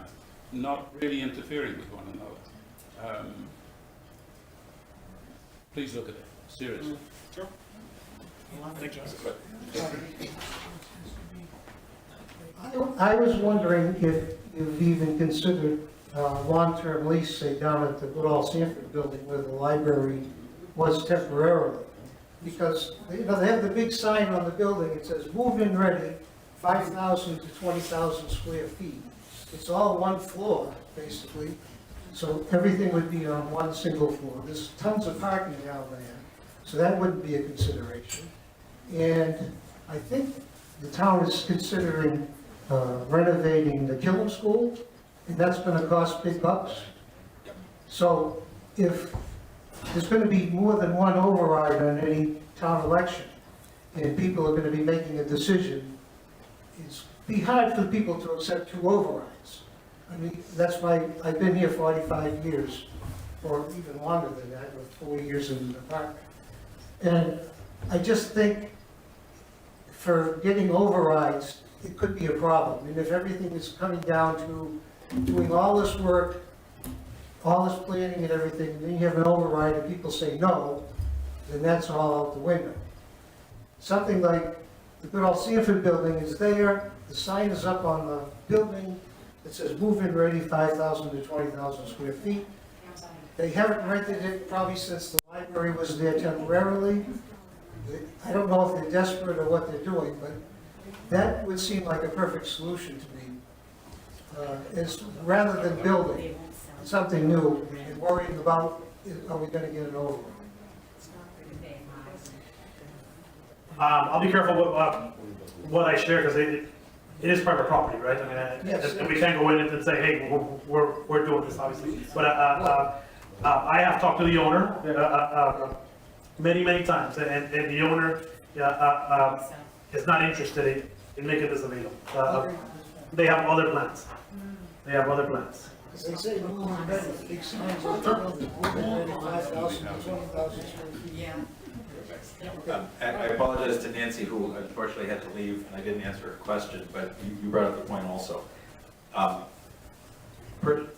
not really interfering with one another. Please look at it, seriously. Sure. Thank you. I was wondering if you've even considered long-term lease, say, down at the Goodall Sanford building where the library was temporarily. Because, you know, they have the big sign on the building, it says, move-in ready, 5,000 to 20,000 square feet. It's all one floor, basically, so everything would be on one single floor. There's tons of parking down there, so that wouldn't be a consideration. And I think the town is considering renovating the Killam School, and that's gonna cost big bucks. So if there's gonna be more than one override on any town election, and people are gonna be making a decision, it's be hard for people to accept two overrides. I mean, that's why I've been here 45 years, or even longer than that, with 4 years in the park. And I just think for getting overrides, it could be a problem. And if everything is coming down to doing all this work, all this planning and everything, and then you have an override and people say no, then that's all out the window. Something like the Goodall Sanford building is there, the sign is up on the building, it says move-in ready, 5,000 to 20,000 square feet. They haven't rented it probably since the library was there temporarily. I don't know if they're desperate or what they're doing, but that would seem like a perfect solution to me. Is rather than building something new and worrying about, are we gonna get an override? I'll be careful what I share, because it is private property, right? I mean, Yes. and we can't go in and say, hey, we're doing this, obviously. But I have talked to the owner many times, and the owner is not interested in making this available. They have other plans. They have other plans. They say move-in ready, big signs on the building, move-in ready, 5,000 to 20,000 square feet. Yeah. I apologize to Nancy, who unfortunately had to leave, and I didn't answer her question, but you brought up the point also.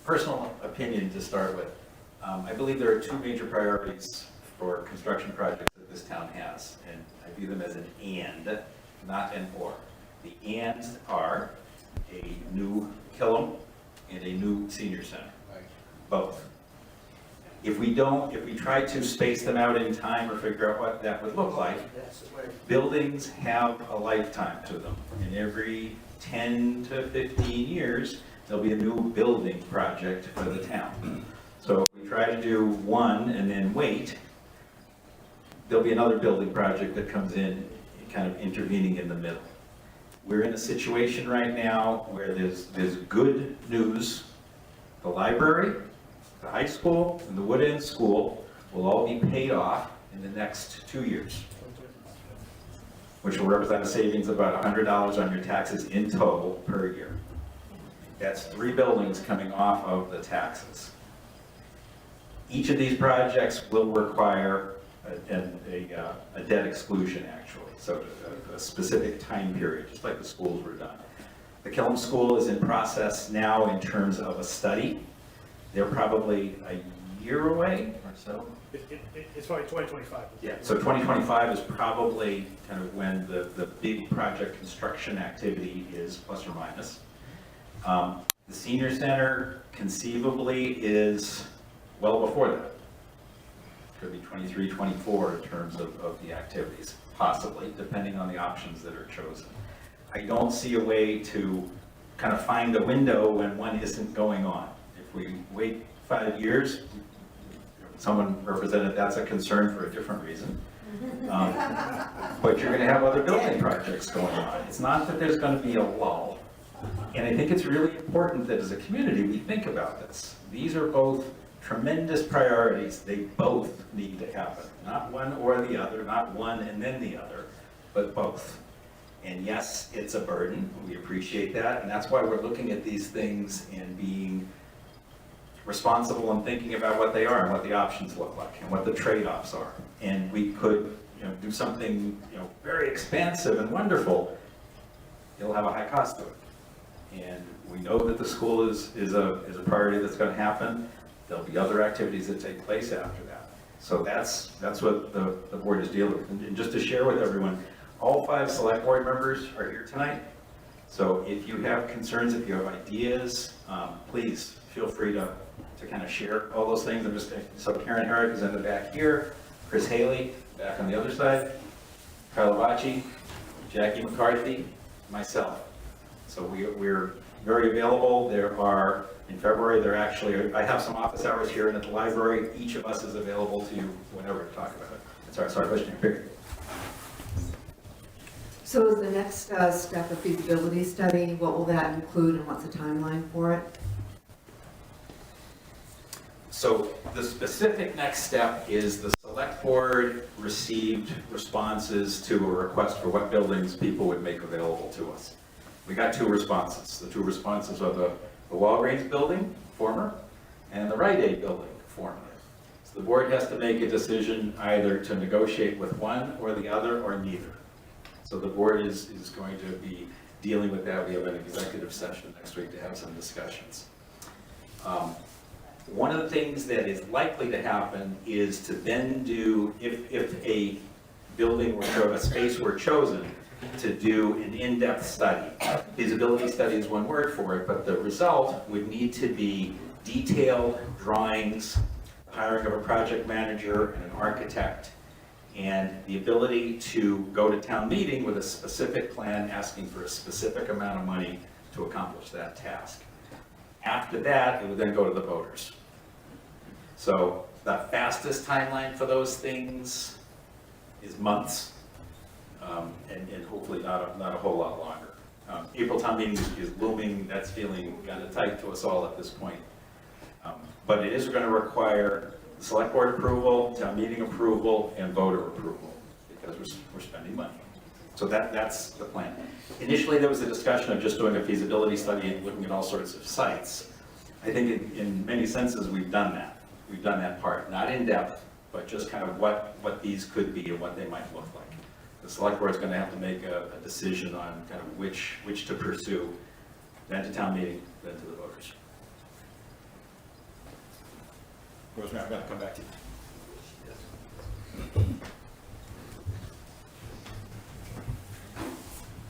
Personal opinion to start with. I believe there are two major priorities for construction projects that this town has, and I view them as an and, not an or. The ands are a new Killam and a new senior center, both. If we try to space them out in time or figure out what that would look like, buildings have a lifetime to them. And every 10 to 15 years, there'll be a new building project for the town. So if we try to do one and then wait, there'll be another building project that comes in, kind of intervening in the middle. We're in a situation right now where there's good news. The library, the high school, and the Wood End School will all be paid off in the next 2 years, which will represent a savings of about $100 on your taxes in total per year. That's 3 buildings coming off of the taxes. Each of these projects will require a debt exclusion, actually, so a specific time period, just like the schools were done. The Killam School is in process now in terms of a study. They're probably a year away or so. It's probably 2025. Yeah, so 2025 is probably kind of when the big project construction activity is, plus or minus. The senior center conceivably is well before that. Could be 23, 24 in terms of the activities, possibly, depending on the options that are chosen. I don't see a way to kind of find a window when one isn't going on. If we wait 5 years, someone represented that's a concern for a different reason. But you're going to have other building projects going on. It's not that there's going to be a lull. And I think it's really important that as a community, we think about this. These are both tremendous priorities. They both need to happen. Not one or the other, not one and then the other, but both. And yes, it's a burden. We appreciate that. And that's why we're looking at these things and being responsible and thinking about what they are and what the options look like and what the trade-offs are. And we could, do something, very expansive and wonderful. It'll have a high cost to it. And we know that the school is a priority that's going to happen. There'll be other activities that take place after that. So that's what the board is dealing with. And just to share with everyone, all 5 select board members are here tonight. So if you have concerns, if you have ideas, please feel free to kind of share all those things. So Karen Herrick is in the back here, Chris Haley back on the other side, Carla Bacci, Jackie McCarthy, myself. So we're very available. In February, I have some office hours here and at the library. Each of us is available to you whenever to talk about it. It's our question period. So is the next step a feasibility study? What will that include and what's the timeline for it? So the specific next step is the select board received responses to a request for what buildings people would make available to us. We got 2 responses. The 2 responses are the Walgreens building, former, and the Rite Aid building, former. So the board has to make a decision either to negotiate with one or the other or neither. So the board is going to be dealing with that. We have an executive session next week to have some discussions. One of the things that is likely to happen is to then do, if a building or a space were chosen, to do an in-depth study. Feasibility study is one word for it, but the result would need to be detailed drawings, hiring of a project manager and an architect, and the ability to go to town meeting with a specific plan asking for a specific amount of money to accomplish that task. After that, it would then go to the voters. So the fastest timeline for those things is months, and hopefully not a whole lot longer. April town meeting is looming. That's feeling kind of tight to us all at this point. But it is going to require select board approval, town meeting approval, and voter approval, because we're spending money. So that's the plan. Initially, there was a discussion of just doing a feasibility study and looking at all sorts of sites. I think in many senses, we've done that. We've done that part, not in depth, but just kind of what these could be and what they might look like. The select board is going to have to make a decision on kind of which to pursue, then to town meeting, then to the voters. Rosemary, I'm going to come back to you.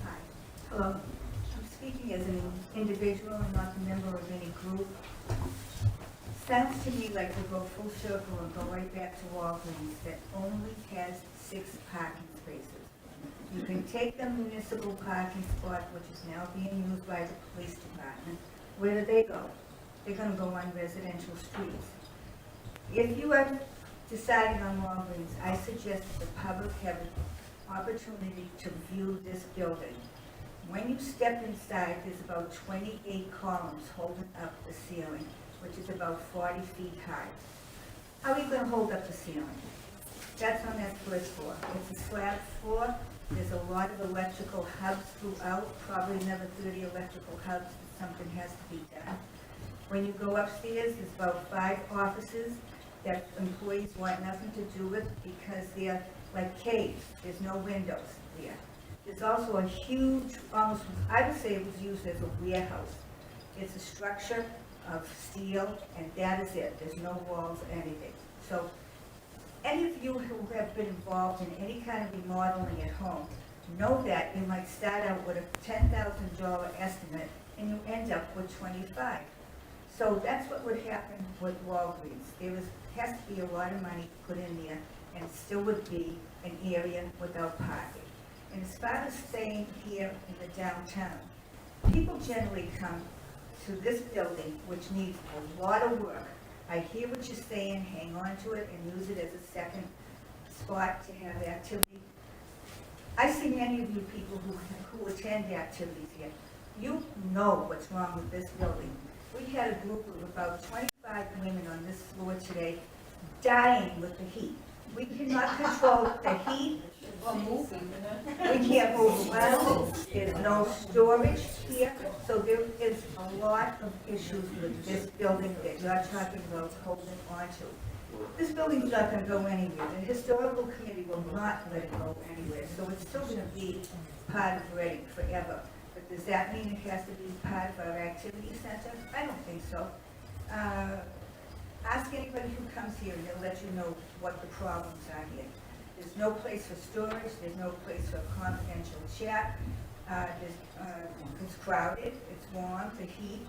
Hi. Hello. I'm speaking as an individual and not a member of any group. Sounds to me like we go full circle and go right back to Walgreens that only has 6 parking spaces. You can take the municipal parking spot, which is now being used by the police department. Where do they go? They're going to go on residential streets. If you are deciding on Walgreens, I suggest that the public have an opportunity to view this building. When you step inside, there's about 28 columns holding up the ceiling, which is about 40 feet high. How are you going to hold up the ceiling? That's on that first floor. It's a slab floor. There's a lot of electrical hubs throughout, probably another 30 electrical hubs. Something has to be done. When you go upstairs, there's about 5 offices that employees want nothing to do with because they're like caves. There's no windows there. There's also a huge, almost, I would say it was used as a warehouse. It's a structure of steel, and that is it. There's no walls, anything. So any of you who have been involved in any kind of remodeling at home know that you might start out with a $10,000 estimate and you end up with 25. So that's what would happen with Walgreens. Has to be a lot of money put in there, and still would be an area without parking. And as far as staying here in the downtown, people generally come to this building, which needs a lot of work. I hear what you're saying, hang on to it and use it as a second spot to have activity. I see many of you people who attend activities here. You know what's wrong with this building. We had a group of about 25 women on this floor today dying with the heat. We cannot control the heat or moving. We can't move around. There's no storage here. So there is a lot of issues with this building that you're talking about holding on to. This building's not going to go anywhere. The historical committee will not let it go anywhere. So it's still going to be part of Reading forever. But does that mean it has to be part of our activity center? I don't think so. Ask anybody who comes here and they'll let you know what the problems are here. There's no place for storage, there's no place for confidential chat. It's crowded, it's warm, the heat.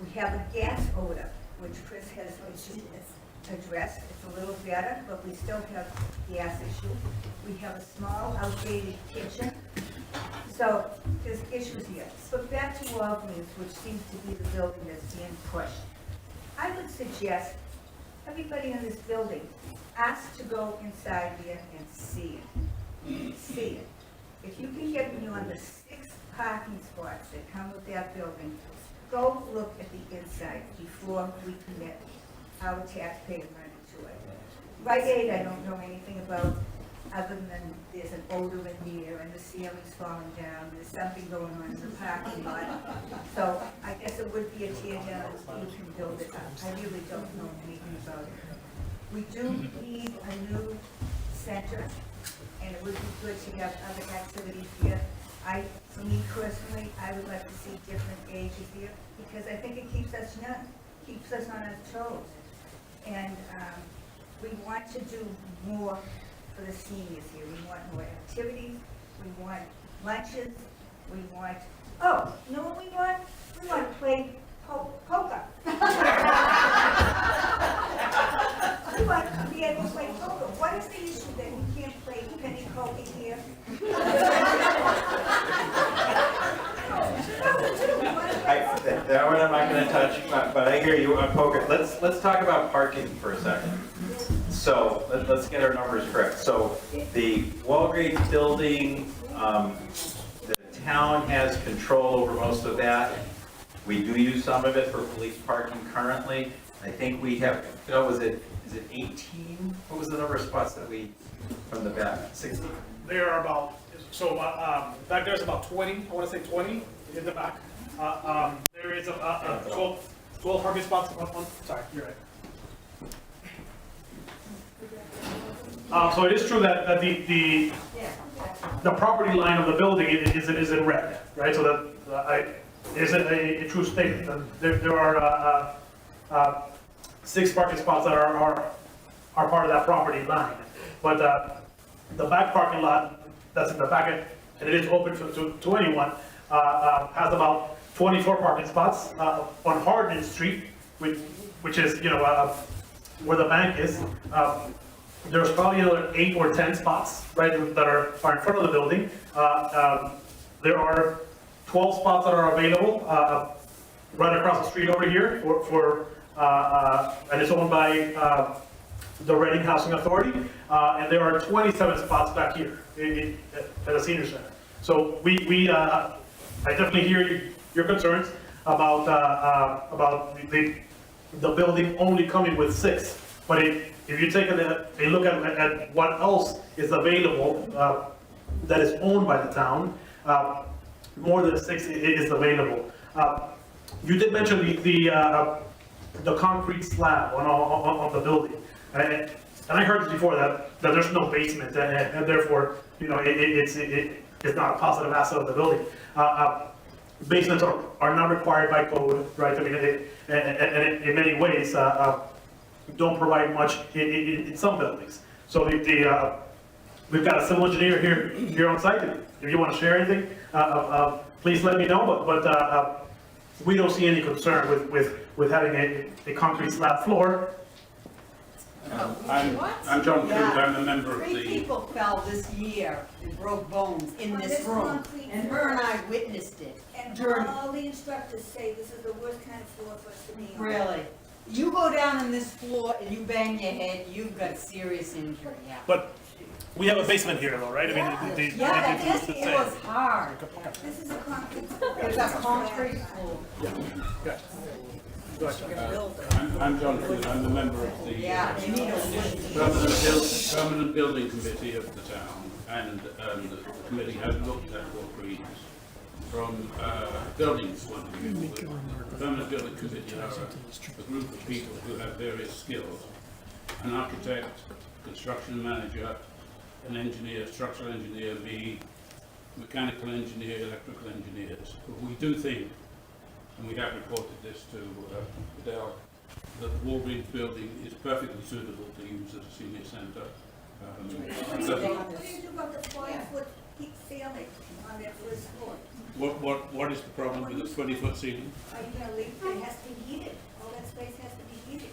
We have a gas odor, which Chris has addressed. It's a little better, but we still have gas issue. We have a small outdated kitchen. So there's issues here. But back to Walgreens, which seems to be the building that's being pushed. I would suggest everybody in this building ask to go inside there and see it. See it. If you can get me on the 6 parking spots that come with that building, go look at the inside before we commit our taxpayer money to it. Rite Aid, I don't know anything about, other than there's an odor in here and the ceiling's falling down, there's something going on in the parking lot. So I guess it would be a tear down if you can build it up. I really don't know anything about it. We do need a new center, and it would be good to have other activities here. For me personally, I would like to see different ages here, because I think it keeps us young, keeps us on our toes. And we want to do more for the seniors here. We want more activities, we want lunches, we want, oh, you know what we want? We want to play poker. We want to be able to play poker. What is the issue that we can't play penny poker here? That one I'm not going to touch, but I hear you on poker. Let's talk about parking for a second. So let's get our numbers correct. So the Walgreens building, the town has control over most of that. We do use some of it for police parking currently. I think we have, is it 18? What was the number of spots that we, from the back, 16? There are about, so back there's about 20, I want to say 20 in the back. There is 12 parking spots on, sorry, you're right. So it is true that the property line of the building is in red, right? So that is a true statement. There are 6 parking spots that are part of that property line. But the back parking lot that's in the back, and it is open to anyone, has about 24 parking spots on Hardin Street, which is, where the bank is. There's probably another 8 or 10 spots, right, that are in front of the building. There are 12 spots that are available right across the street over here and it's owned by the Reading Housing Authority. And there are 27 spots back here at the senior center. So I definitely hear your concerns about the building only coming with 6. But if you take a look at what else is available that is owned by the town, more than 6 is available. You did mention the concrete slab on the building, and I heard this before that there's no basement, and therefore it's not a positive asset of the building. basements are not required by code, right? I mean, and in many ways, don't provide much in some buildings. So we've got a civil engineer here on site. If you want to share anything, please let me know, but we don't see any concern with having a concrete slab floor. I'm John Coote, I'm a member of 3 the, people fell this year and broke bones in On this this room. concrete And her and I witnessed it. And During- all the instructors say this is the worst kind of floor for us to be on. Really. You go down on this floor and you bang your head, you've got serious injury. But we have a basement here though, right? I mean, they Yeah, do this the floor same. is hard. This is a concrete floor. It's a concrete floor. I'm John Coote, I'm a member of the Yeah, they need a wood. Permanent Building Committee of the town, and the committee has looked at Walk Greens from buildings point of view. The Permanent Building Committee are a group of people who have various skills: an architect, construction manager, an engineer, structural engineer, me, mechanical engineer, electrical engineers. But we do think, and we have reported this to Adele, that the Walgreens building is perfectly suitable to use as a senior centre. What do you do about the 40-foot heat ceiling on that first floor? What is the problem with the 20-foot ceiling? Are you gonna leave, it has to be heated, all that space has to be heated.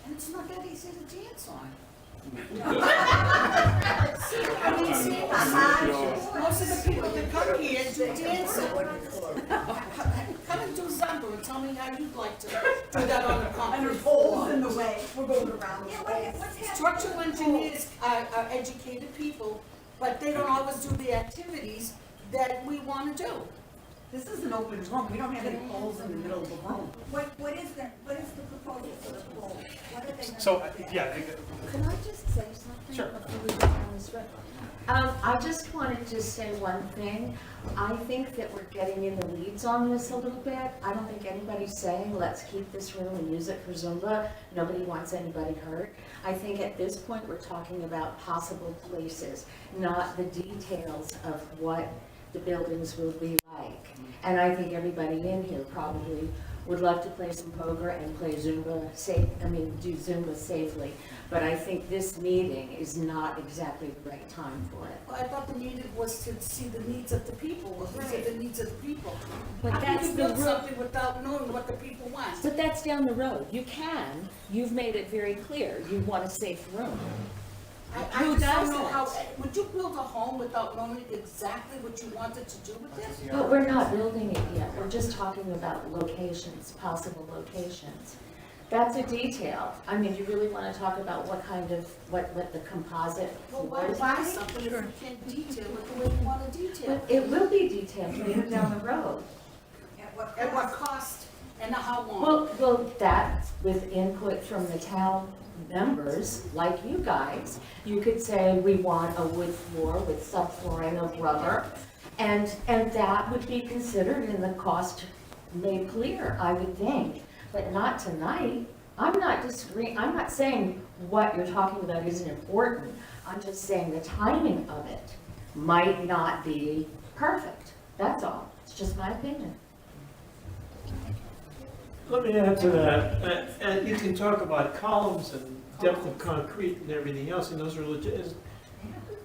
And it's not that easy to dance on. Most of the people that come here do dancing. Come and do Zumba and tell me how you'd like to do that on the concrete floor. in the way, we're going around. Structural engineers are educated people, but they don't always do the activities that we want to do. This is an open room, we don't have any holes in the middle of the room. What is the proposal for the floor? What are they gonna So, do there? yeah, Can I just say something? Sure. Before we go down this road? I just wanted to say one thing. I think that we're getting in the weeds on this a little bit. I don't think anybody's saying, let's keep this room and use it for Zumba. Nobody wants anybody hurt. I think at this point, we're talking about possible places, not the details of what the buildings will be like. And I think everybody in here probably would love to play some poker and play Zumba do Zumba safely. But I think this meeting is not exactly the right time for it. Well, I thought the meeting was to see the needs of the people, or who's the needs of the people. But How can that's you the build ro- something without knowing what the people want? But that's down the road. You can. You've made it very clear. You want a safe room. I Who just don't know doesn't? how, would you build a home without knowing exactly what you wanted to do with it? But we're not building it yet. We're just talking about locations, possible locations. That's a detail. I mean, you really want to talk about what kind of, what the composite Well, why floors buy are? something if you can't detail it the way you want to detail But it will be detailed later down the road. At what cost and how long? Well, that with input from the town members, like you guys, you could say, we want a wood floor with subflooring of rubber, and that would be considered in the cost made clear, I would think, but not tonight. I'm not disagreeing, I'm not saying what you're talking about isn't important, I'm just saying the timing of it might not be perfect, that's all, it's just my opinion. Let me add to that, and you can talk about columns and depth of concrete and everything else, and those are legit, as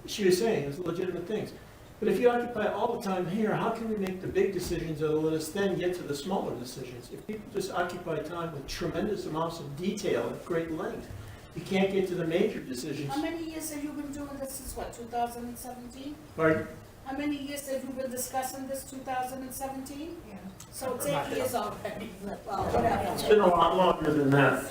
she was saying, it's legitimate things. But if you occupy all the time here, how can we make the big decisions that'll let us then get to the smaller decisions? If people just occupy time with tremendous amounts of detail at great length, you can't get to the major decisions. How many years have you been doing this since what, 2017? Pardon? How many years have you been discussing this, 2017? Yeah. So it's 8 years already. Well, whatever. It's been a lot longer than that.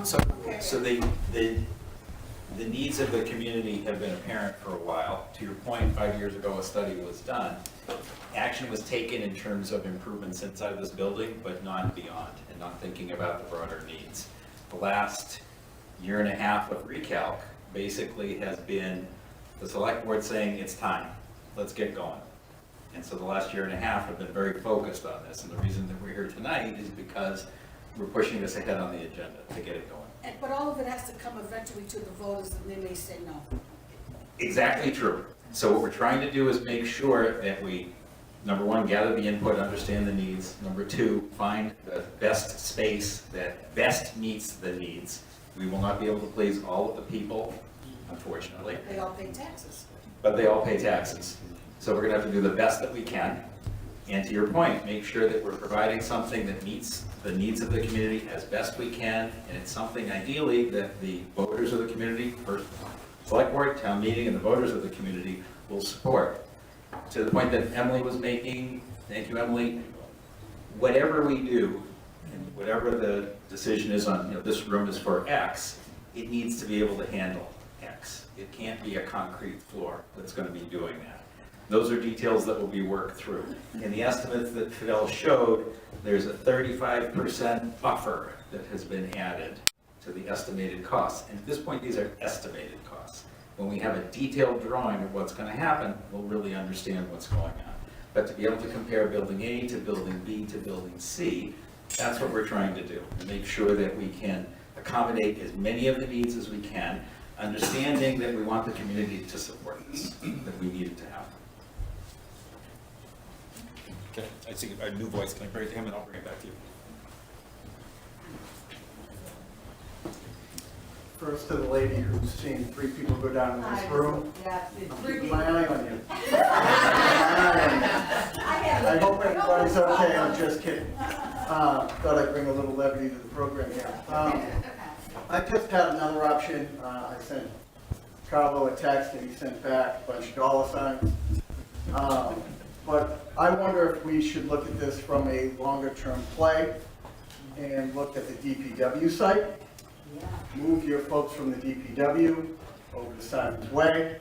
So the needs of the community have been apparent for a while. To your point, 5 years ago, a study was done. Action was taken in terms of improvements inside this building, but not beyond, and not thinking about the broader needs. The last year and a half of recalc basically has been the select board saying, it's time, let's get going. And so the last year and a half have been very focused on this, and the reason that we're here tonight is because we're pushing this ahead on the agenda to get it going. But all of it has to come eventually to the voters, and they may say no. Exactly true. So what we're trying to do is make sure that we number one, gather the input, understand the needs. Number two, find the best space that best meets the needs. We will not be able to please all of the people, unfortunately, They all pay taxes. but they all pay taxes. So we're gonna have to do the best that we can. And to your point, make sure that we're providing something that meets the needs of the community as best we can, and it's something ideally that the voters of the community, first select board, town meeting, and the voters of the community will support. To the point that Emily was making, thank you, Emily, whatever we do, and whatever the decision is on, this room is for X, it needs to be able to handle X. It can't be a concrete floor that's gonna be doing that. Those are details that will be worked through. In the estimates that Fidel showed, there's a 35% buffer that has been added to the estimated costs. And at this point, these are estimated costs. When we have a detailed drawing of what's going to happen, we'll really understand what's going on. But to be able to compare building A to building B to building C, that's what we're trying to do. And make sure that we can accommodate as many of the needs as we can, understanding that we want the community to support this, that we need it to happen. Okay, I see a new voice. Can I bring it to him and I'll bring it back to you? First to the lady who's seen 3 people go down in this room. Yeah, Keep my eye on you. I hope everybody's okay, I'm just kidding. Thought I'd bring a little levity to the program here. I just had another option. I sent Carlo a text and he sent back a bunch of dollar signs. But I wonder if we should look at this from a longer term play and look at the DPW site. Move your folks from the DPW over to Simon's Way,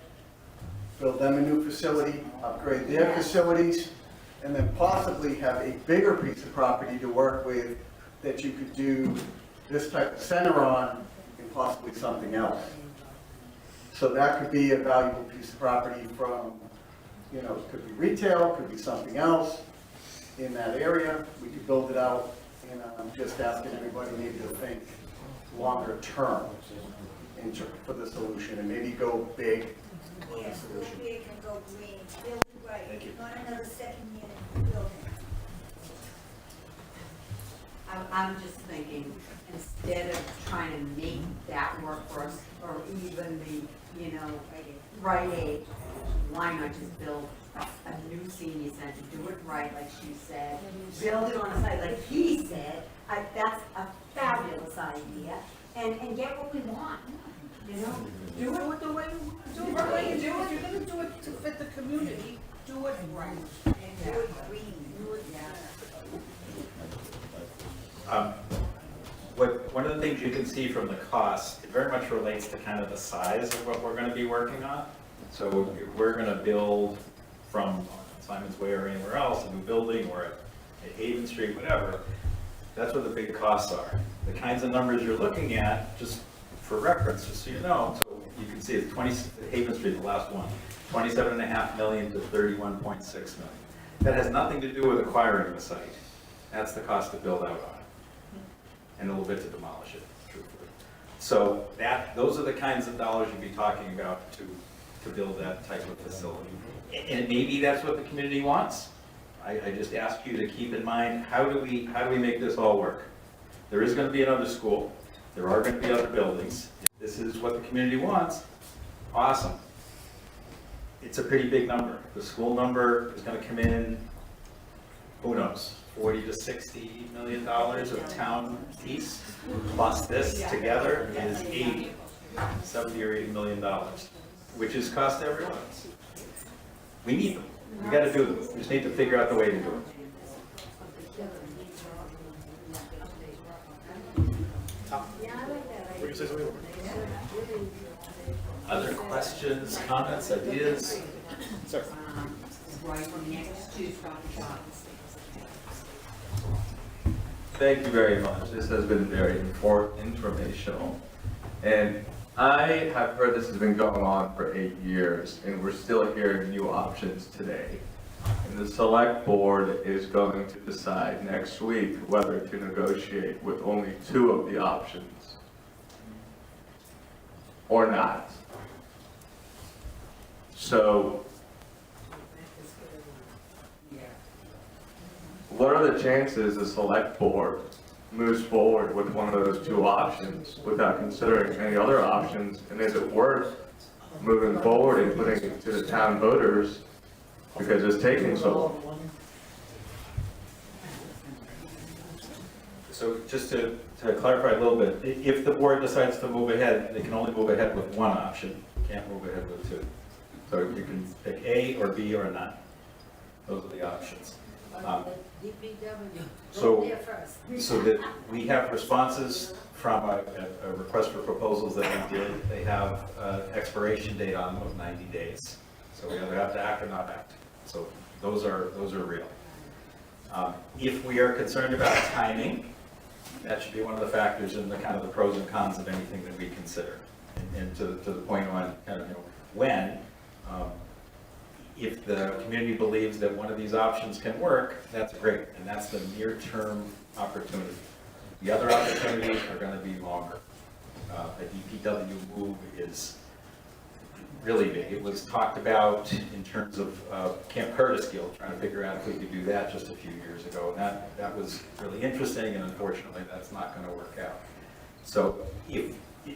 build them a new facility, upgrade their facilities, and then possibly have a bigger piece of property to work with that you could do this type of center on and possibly something else. So that could be a valuable piece of property from, it could be retail, could be something else in that area. We could build it out, and I'm just asking everybody maybe to think longer term for the solution and maybe go big for the Yes, go solution. big and go green, build it right, not another second unit building. I'm just thinking, instead of trying to make that work for us, or even the, Rite Aid, why not just build a new senior center, do it right, like she said, build it on a site, like he said, that's a fabulous idea, and get what we want, Do it the way we want. Do it the way you do it. If you're gonna do it to fit the community, do it right. And do it green. Do it, One of the things you can see from the cost, it very much relates to kind of the size of what we're going to be working on. So we're going to build from Simon's Way or anywhere else, a new building or at Haven Street, whatever. That's what the big costs are. The kinds of numbers you're looking at, just for reference, just so you know, so you can see it's Haven Street, the last one, 27.5 million to 31.6 million. That has nothing to do with acquiring the site. That's the cost to build out on it. And a little bit to demolish it, truthfully. So those are the kinds of dollars you'd be talking about to build that type of facility. And maybe that's what the community wants. I just ask you to keep in mind, how do we make this all work? There is going to be another school. There are going to be other buildings. If this is what the community wants, awesome. It's a pretty big number. The school number is going to come in, who knows, $40 to $60 million of town piece, plus this together is $70 or $80 million, which is cost to everyone. We need them. We got to do them. We just need to figure out the way to do it. Other questions, comments, ideas? Sir. Right next to Stop Shop. Thank you very much. This has been very informational. And I have heard this has been going on for 8 years, and we're still hearing new options today. And the select board is going to decide next week whether to negotiate with only 2 of the options or not. So what are the chances the select board moves forward with one of those two options without considering any other options? And is it worth moving forward and putting it to the town voters because it's taking so long? So just to clarify a little bit, if the board decides to move ahead, they can only move ahead with one option, can't move ahead with two. So you can pick A or B or none. Those are the options. So that we have responses from a request for proposals that we did. They have an expiration date on them of 90 days. So we either have to act or not act. So those are real. If we are concerned about timing, that should be one of the factors in the kind of the pros and cons of anything that we consider. And to the point on kind of, when, if the community believes that one of these options can work, that's great, and that's the near-term opportunity. The other opportunities are going to be longer. A DPW move is really big. It was talked about in terms of Camp Curtisville, trying to figure out if we could do that just a few years ago, and that was really interesting, and unfortunately that's not going to work out. So if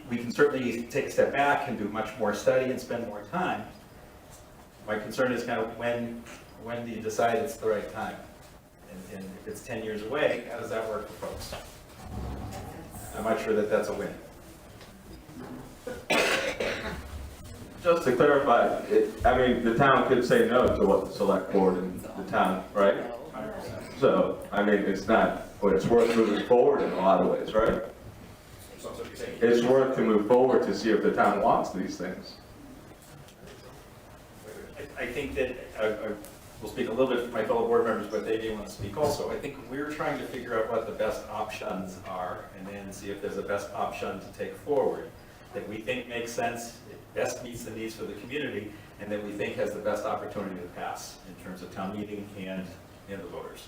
we can certainly take a step back and do much more study and spend more time. My concern is kind of when do you decide it's the right time? And if it's 10 years away, how does that work for folks? I'm not sure that that's a win. Just to clarify, I mean, the town could say no to what the select board and the town, right? So, I mean, it's not, but it's worth moving forward in a lot of ways, right? It's worth to move forward to see if the town wants these things. I think that, we'll speak a little bit for my fellow board members, but they may want to speak also. I think we're trying to figure out what the best options are and then see if there's a best option to take forward that we think makes sense, it best meets the needs for the community, and that we think has the best opportunity to pass in terms of town meeting and the voters.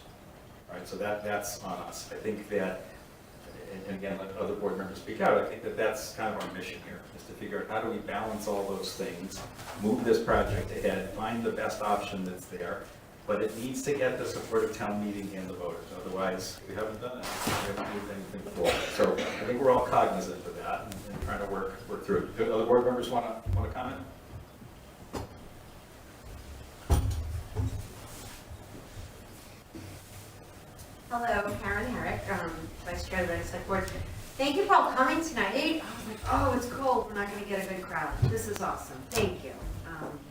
All right, so that's on us. I think that, and again, let other board members speak out, I think that that's kind of our mission here, is to figure out how do we balance all those things, move this project ahead, find the best option that's there, but it needs to get the support of town meeting and the voters. Otherwise, we haven't done it. We haven't moved anything forward. So I think we're all cognizant of that and trying to work through it. Do other board members want to comment? Hello, Karen Herrick, Vice Chair of the Select Board. Thank you for all coming tonight. I was like, oh, it's cold, we're not going to get a good crowd. This is awesome, thank you.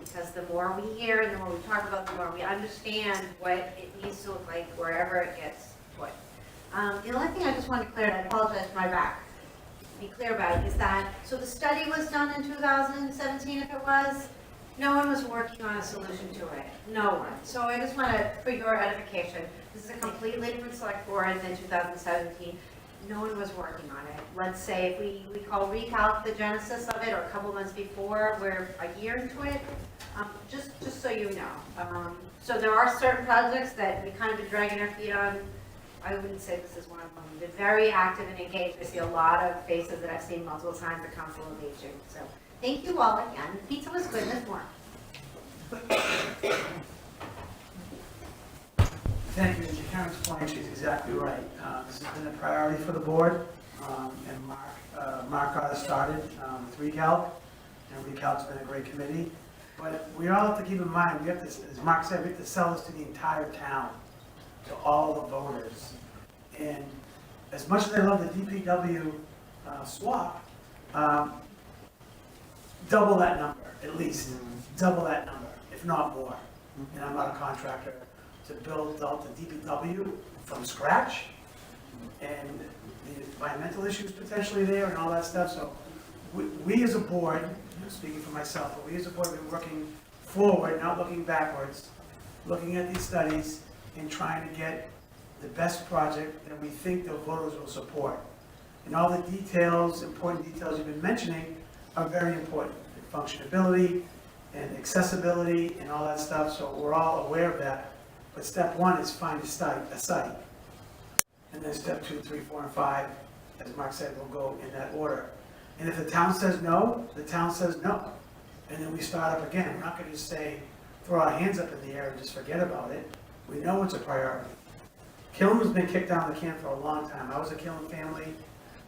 Because the more we hear and the more we talk about, the more we understand what it needs to look like wherever it gets put. The only thing I just want to clear, and I apologize for my back, be clear about it, is that, so the study was done in 2017, if it was, no one was working on a solution to it, no one. So I just want to, for your edification, this is a completely different select board than 2017. No one was working on it. Let's say if we call recalc the genesis of it, or a couple months before, we're a year into it, just so you know. So there are certain projects that we kind of been dragging our feet on. I wouldn't say this is one of them. We've been very active and engaged. I see a lot of faces that I've seen multiple times at Council of Aging. So thank you all again. Pizza was good, there's more. Thank you, to Karen's point, she's exactly right. This has been a priority for the board, and Mark got us started with Recalc, and Recalc's been a great committee. But we all have to keep in mind, we have to, as Mark said, we have to sell this to the entire town, to all the voters. And as much as I love the DPW swap, double that number, at least, double that number, if not more. And I'm not a contractor. To build out the DPW from scratch, and the environmental issues potentially there and all that stuff. So we as a board, speaking for myself, but we as a board have been working forward, not looking backwards, looking at these studies and trying to get the best project that we think the voters will support. And all the details, important details you've been mentioning are very important. Functionality and accessibility and all that stuff, so we're all aware of that. But step one is find a site. And then step 2, 3, 4, and 5, as Mark said, will go in that order. And if the town says no, the town says no. And then we start up again. We're not going to just say, throw our hands up in the air and just forget about it. We know it's a priority. Killen's been kicked down the can for a long time. I was a Killen family.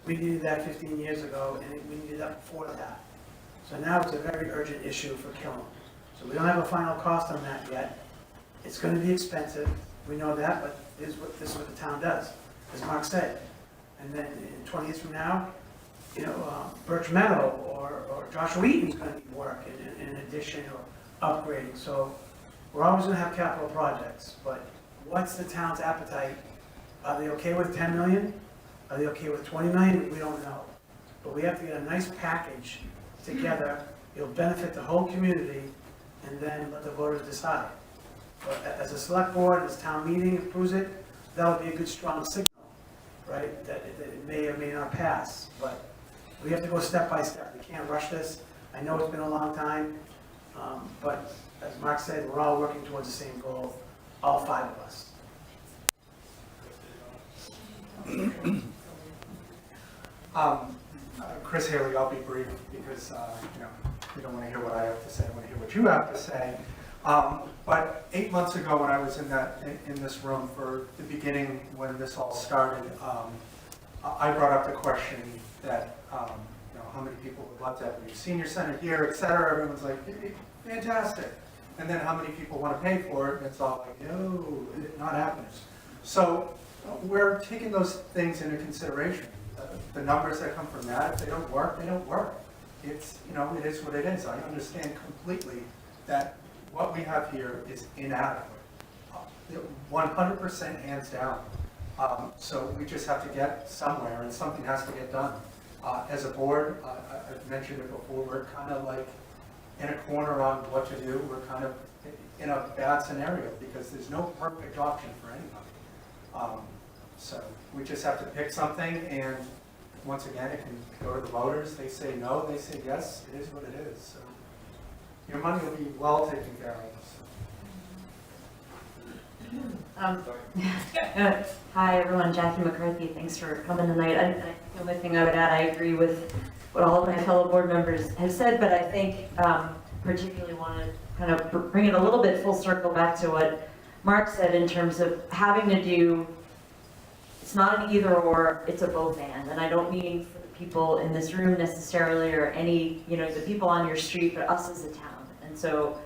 We needed that 15 years ago, and we needed that before that. So now it's a very urgent issue for Killen. So we don't have a final cost on that yet. It's gonna be expensive, we know that, but this is what the town does, as Mark said. And then in 20 years from now, you know, Birch Meadow or Joshua Eaton's gonna need work in addition or upgrading. So we're always gonna have capital projects, but what's the town's appetite? Are they okay with 10 million? Are they okay with 20 million? We don't know. But we have to get a nice package together. It'll benefit the whole community, and then let the voters decide. But as a select board, as town meeting approves it, that'll be a good strong signal, right? That it may or may not pass, but we have to go step by step. We can't rush this. I know it's been a long time, but as Mark said, we're all working towards the same goal, all 5 of us. Chris Haley, I'll be brief because, you know, you don't want to hear what I have to say, I want to hear what you have to say. But 8 months ago when I was in this room for the beginning when this all started, I brought up the question that, you know, how many people would love to have a new senior center here, et cetera. Everyone's like, fantastic. And then how many people want to pay for it? And it's all like, no, not happening. So we're taking those things into consideration. The numbers that come from that, if they don't work, they don't work. It's, you know, it is what it is. I understand completely that what we have here is inadequate. 100% hands down. So we just have to get somewhere and something has to get done. As a board, I've mentioned it before, we're kind of like in a corner on what to do. We're kind of in a bad scenario because there's no perfect option for anybody. So we just have to pick something, and once again, it can go to the voters. They say no, they say yes, it is what it is. So your money will be well taken care of. Hi everyone, Jackie McCarthy, thanks for coming tonight. The only thing I would add, I agree with what all of my fellow board members have said, but I think particularly want to kind of bring it a little bit full circle back to what Mark said in terms of having to do, it's not an either or, it's a both and I don't mean for the people in this room necessarily or any, you know, the people on your street, but us as a town. And so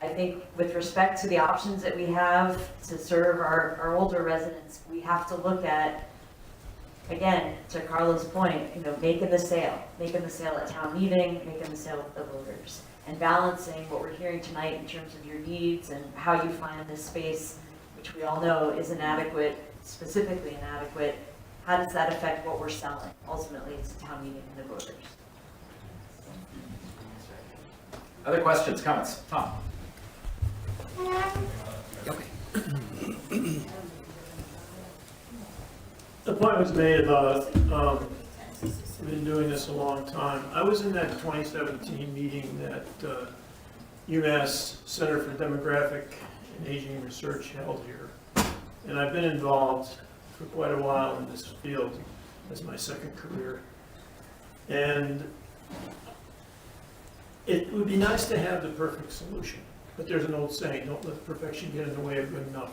I think with respect to the options that we have to serve our older residents, we have to look at, again, to Carla's point, you know, making the sale at town meeting, making the sale with the voters, and balancing what we're hearing tonight in terms of your needs and how you find this space, which we all know is inadequate, specifically inadequate. How does that affect what we're selling? Ultimately, it's the town meeting and the voters. Other questions, comments? Tom? The point was made about, we've been doing this a long time. I was in that 2017 meeting that UMass Center for Demographic and Aging Research held here. And I've been involved for quite a while in this field as my second career. And it would be nice to have the perfect solution, but there's an old saying, don't let perfection get in the way of good enough.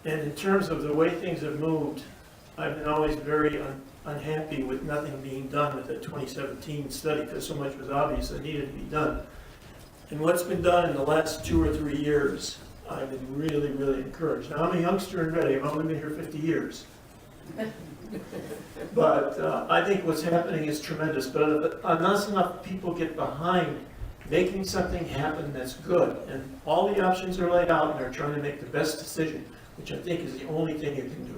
And in terms of the way things have moved, I've been always very unhappy with nothing being done with the 2017 study because so much was obvious that needed to be done. And what's been done in the last 2 or 3 years, I've been really, really encouraged. Now, I'm a youngster and ready. I've only been here 50 years. But I think what's happening is tremendous. But unless enough people get behind making something happen that's good, and all the options are laid out and they're trying to make the best decision, which I think is the only thing you can do.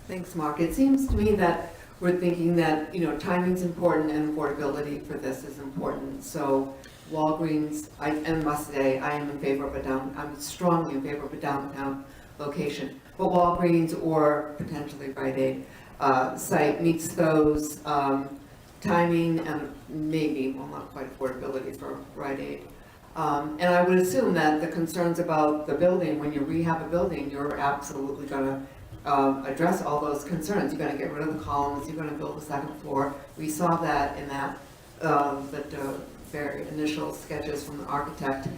Thanks, Mark. It seems to me that we're thinking that, you know, timing's important and affordability for this is important. So Walgreens, I must say, I am in favor of I'm strongly in favor of a downtown location. But Walgreens or potentially Rite Aid site meets those timing and maybe, well, not quite affordability for Rite Aid. And I would assume that the concerns about the building, when you rehab a building, you're absolutely gonna address all those concerns. You're gonna get rid of the columns, you're gonna build a second floor. We saw that in that, very initial sketches from the architect.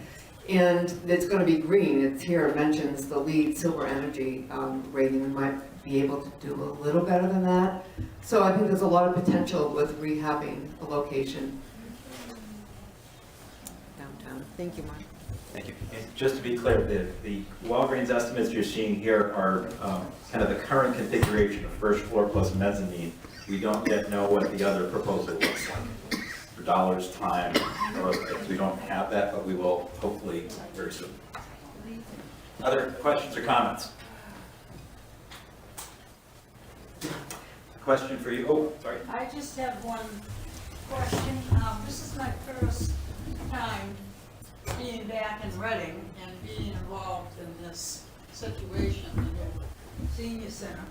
And it's gonna be green, it's here, it mentions the LEED Silver Energy rating, we might be able to do a little better than that. So I think there's a lot of potential with rehabbing a location downtown. Thank you, Mark. Thank you. And just to be clear, the Walgreens estimates you're seeing here are kind of the current configuration of first floor plus mezzanine. We don't yet know what the other proposal looks like. For dollars, time, or other things. We don't have that, but we will hopefully very soon. Other questions or comments? Question for you. Oh, sorry. I just have one question. This is my first time being back in Reading and being involved in this situation in the senior center.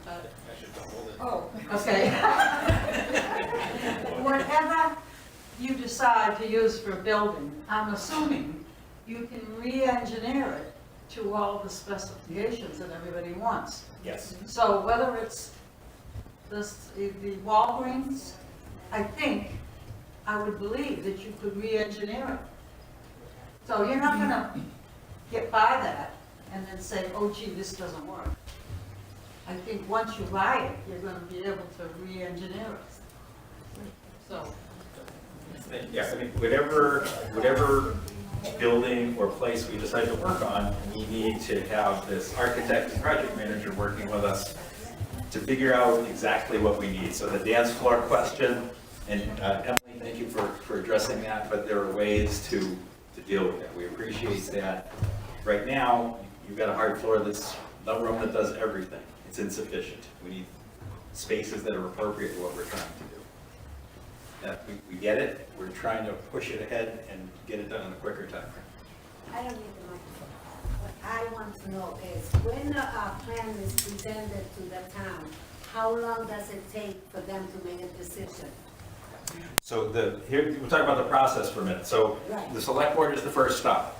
Oh, okay. Whatever you decide to use for a building, I'm assuming you can re-engineer it to all the specifications that everybody wants. Yes. So whether it's the Walgreens, I would believe that you could re-engineer it. So you're not gonna get by that and then say, oh gee, this doesn't work. I think once you buy it, you're gonna be able to re-engineer it. So. Yeah, I mean, whatever building or place we decide to work on, we need to have this architect and project manager working with us to figure out exactly what we need. So the dance floor question, and Emily, thank you for addressing that, but there are ways to deal with that. We appreciate that. Right now, you've got a hard floor that's no room that does everything. It's insufficient. We need spaces that are appropriate to what we're trying to do. That we get it. We're trying to push it ahead and get it done in a quicker time frame. I don't need the microphone. What I want to know is, when a plan is presented to the town, how long does it take for them to make a decision? So here, we'll talk about the process for a minute. So Right. the select board is the first stop.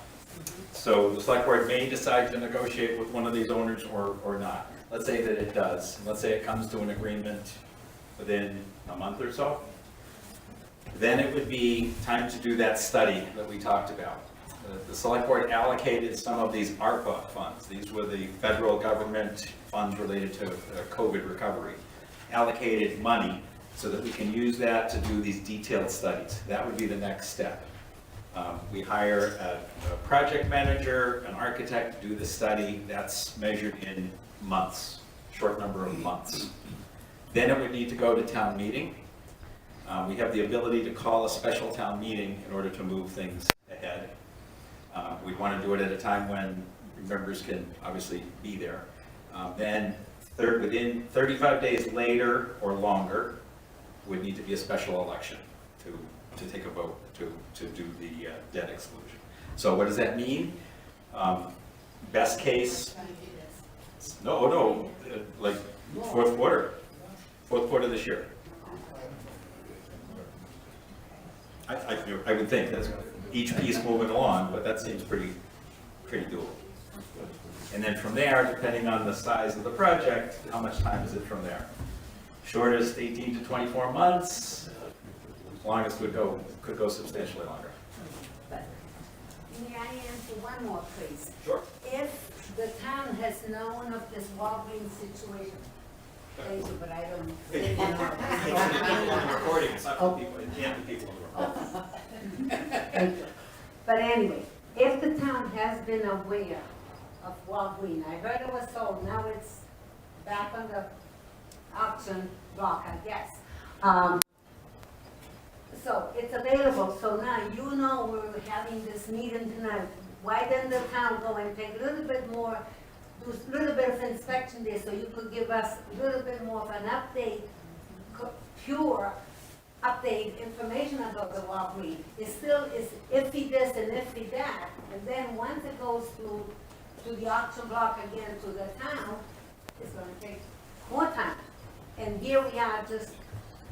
So the select board may decide to negotiate with one of these owners or not. Let's say that it does. Let's say it comes to an agreement within a month or so. Then it would be time to do that study that we talked about. The select board allocated some of these ARPA funds. These were the federal government funds related to COVID recovery. Allocated money so that we can use that to do these detailed studies. That would be the next step. We hire a project manager, an architect to do the study. That's measured in months, short number of months. Then it would need to go to town meeting. We have the ability to call a special town meeting in order to move things ahead. We'd want to do it at a time when members can obviously be there. Then within 35 days later or longer, would need to be a special election to take a vote to do the debt exclusion. So what does that mean? Best case, like fourth quarter this year. I would think that's each piece moving along, but that seems pretty doable. And then from there, depending on the size of the project, how much time is it from there? Shortest 18 to 24 months, longest could go substantially longer. May I answer one more, please? Sure. If the town has known of this Walgreens situation, thank you, but I don't. It's on the recording, it's not for people, it can't be people on the recording. Thank you. But anyway, if the town has been aware of Walgreens, I heard it was sold, now it's back on the auction block, I guess. So it's available, so now you know we're having this meeting tonight. Why didn't the town go and take a little bit more, do a little bit of inspection there, so you could give us a little bit more of an update, pure update information about the Walgreens? It still is iffy this and iffy that, and then once it goes to the auction block again to the town, it's gonna take more time. And here we are just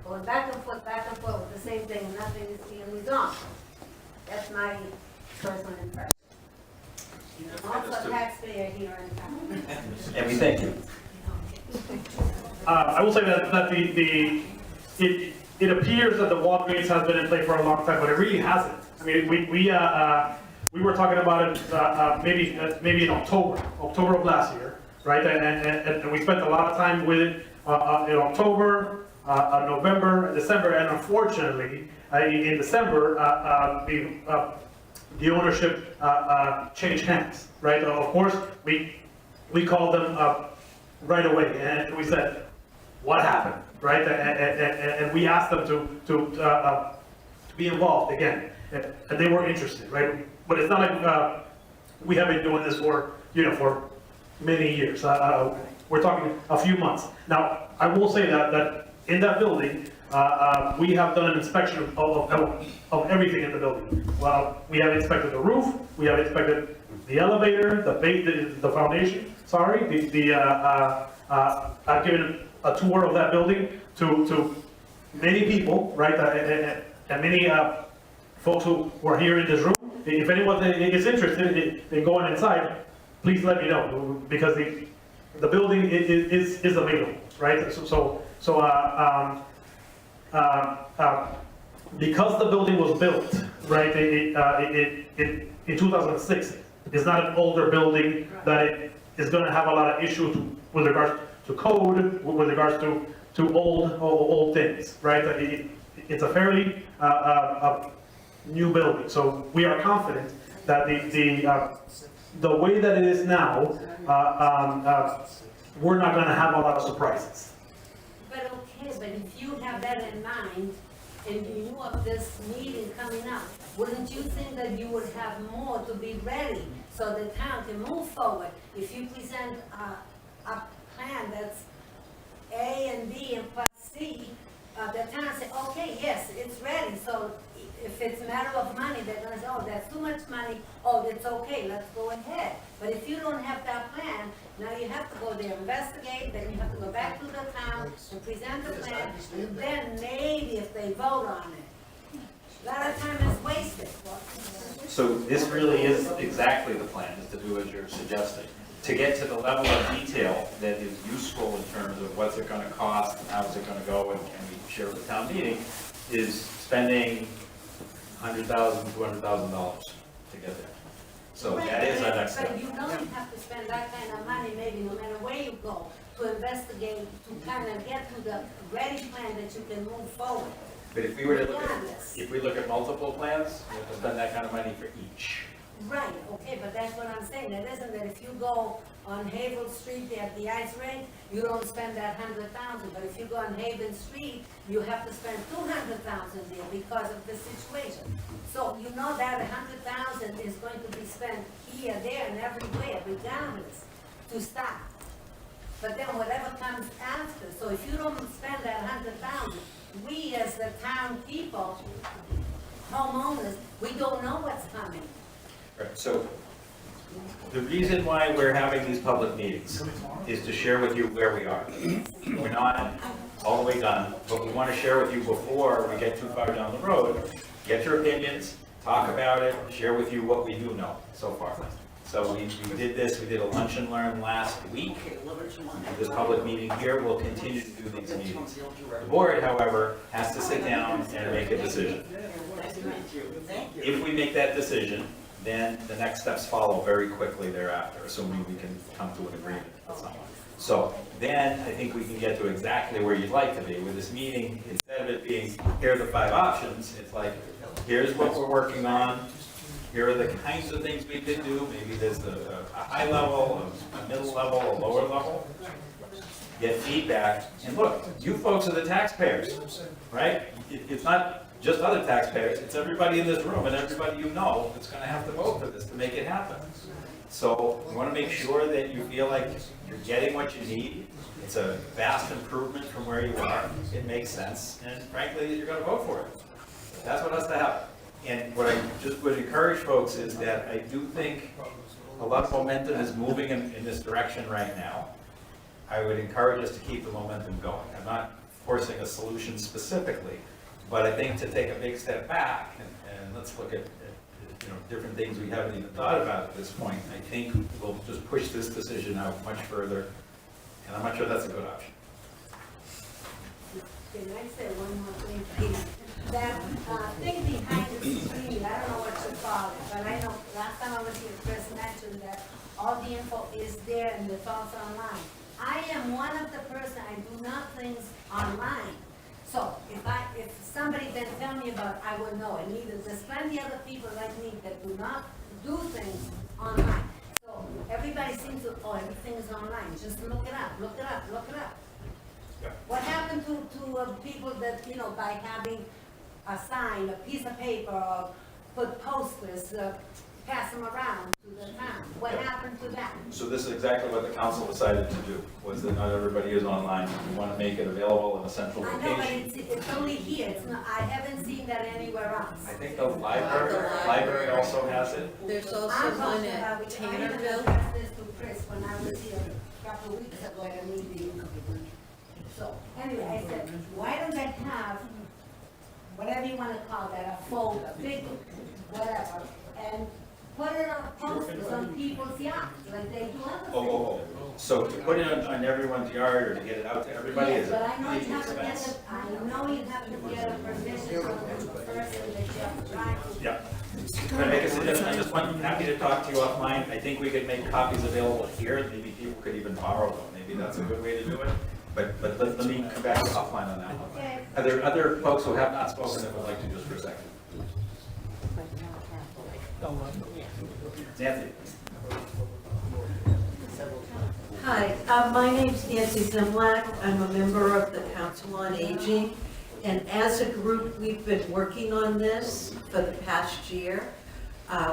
going back and forth with the same thing, and nothing is being resolved. That's my personal impression. I'm also a taxpayer here in town. And we thank you. I will say that it appears that the Walgreens has been in play for a long time, but it really hasn't. I mean, we were talking about it, maybe in October of last year, right? And we spent a lot of time with it, in October, November, December, and unfortunately, in December, the ownership changed hands, right? Of course, we called them right away, and we said, what happened, right? And we asked them to be involved again, and they were interested, right? But it's not like we have been doing this for many years. We're talking a few months. Now, I will say that in that building, we have done an inspection of everything in the building. Well, we have inspected the roof, we have inspected the elevator, the foundation, sorry, I've given a tour of that building to many people, right, and many folks who are here in this room. If anyone is interested in going inside, please let me know, because the building is available, right? Because the building was built, right, in 2006, it's not an older building that it is going to have a lot of issues with regards to code, with regards to old things, right? It's a fairly new building, so we are confident that the way that it is now, we're not going to have a lot of surprises. But okay, but if you have that in mind, and you knew of this meeting coming up, wouldn't you think that you would have more to be ready so the town can move forward? If you present a plan that's A and B and plus C, the town say, okay, yes, it's ready. So if it's a matter of money, they're gonna say, oh, that's too much money, oh, that's okay, let's go ahead. But if you don't have that plan, now you have to go there, investigate, then you have to go back to the town and present the plan, and then maybe if they vote on it. A lot of time is wasted. So this really is exactly the plan, is to do as you're suggesting. To get to the level of detail that is useful in terms of what's it gonna cost, and how's it gonna go, and can we share with the town meeting, is spending $100,000, $200,000 to get there. So that is our next step. But you don't have to spend that kind of money, maybe no matter where you go, to investigate, to kind of get to the ready plan that you can move forward. But if we were to look at multiple plans, we have to spend that kind of money for each. Right, okay, but that's what I'm saying. It isn't that if you go on Havel Street there at the ice rink, you don't spend that $100,000. But if you go on Haven Street, you have to spend $200,000 there because of the situation. So you know that $100,000 is going to be spent here, there, and everywhere, regardless, to start. But then whatever comes after, so if you don't spend that $100,000, we as the town people, homeowners, we don't know what's coming. Right, so the reason why we're having these public meetings is to share with you where we are. We're not all the way done, but we want to share with you before we get too far down the road. Get your opinions, talk about it, share with you what we do know so far. So we did this, we did a lunch and learn last week. This public meeting here will continue to do these meetings. The board, however, has to sit down and make a decision. If we make that decision, then the next steps follow very quickly thereafter, assuming we can come to an agreement with someone. So then I think we can get to exactly where you'd like to be with this meeting. Instead of it being, here are the 5 options, it's like, here's what we're working on, here are the kinds of things we could do. Maybe there's a high level, a middle level, a lower level. Get feedback, and look, you folks are the taxpayers, right? It's not just other taxpayers, it's everybody in this room and everybody you know that's gonna have to vote for this to make it happen. So we wanna make sure that you feel like you're getting what you need. It's a vast improvement from where you are. It makes sense, and frankly, you're gonna vote for it. That's what has to happen. And what I just would encourage folks is that I do think a lot of momentum is moving in this direction right now. I would encourage us to keep the momentum going. I'm not forcing a solution specifically, but I think to take a big step back and let's look at different things we haven't even thought about at this point, I think we'll just push this decision out much further, and I'm not sure that's a good option. Can I say one more thing, please? That thing behind the screen, I don't know what you call it, but I know last time I was here, Chris mentioned that all the info is there and it's also online. I am one of the person, I do not things online. So if somebody then tell me about, I will know, and neither, there's plenty other people like me that do not do things online. So everybody seems to, oh, everything is online, just look it up, look it up, look it up. What happened to people that, you know, by having a sign, a piece of paper, or put posters, pass them around to the town? What happened to that? So this is exactly what the council decided to do, was that not everybody is online. We want to make it available in a central I know, but location. it's only here, it's not, I haven't seen that anywhere else. I think the library also has it. There's also I'm one talking at about, I Tannerville. even addressed this to Chris when I was here a couple of weeks ago at a meeting. So, anyway, I said, why don't they have, whatever you wanna call that, a folder, big, whatever, and put it on posters on people's yards, like they do other things. So to put it on everyone's yard or to get it out to everybody Yes, is but a I know big you have to get expense. it, I know you have to get a permission from the person that you're trying to. Yeah. Can I make a suggestion on this one? I'm happy to talk to you offline. I think we could make copies available here. Maybe people could even borrow them. Maybe that's a good way to do it. But let me come back offline on that one. Okay. Are there other folks who have not spoken that would like to just for a second? Nancy? Hi, my name's Nancy Zimlak. I'm a member of the Council on Aging. And as a group, we've been working on this for the past year,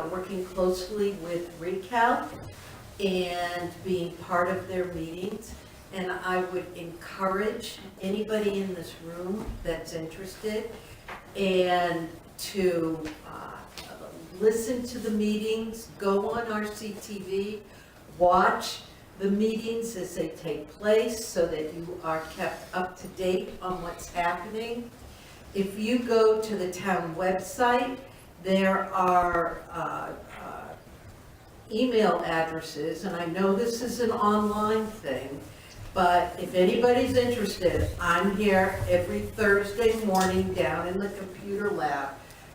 working closely with RECAL and being part of their meetings. And I would encourage anybody in this room that's interested and to listen to the meetings, go on RCTV, watch the meetings as they take place so that you are kept up to date on what's happening. If you go to the town website, there are email addresses, and I know this is an online thing, but if anybody's interested, I'm here every Thursday morning down in the computer lab.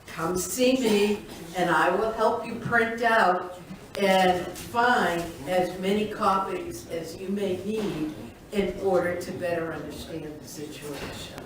Come see me, and I will help you print out and find as many copies as you may need in order to better understand the situation.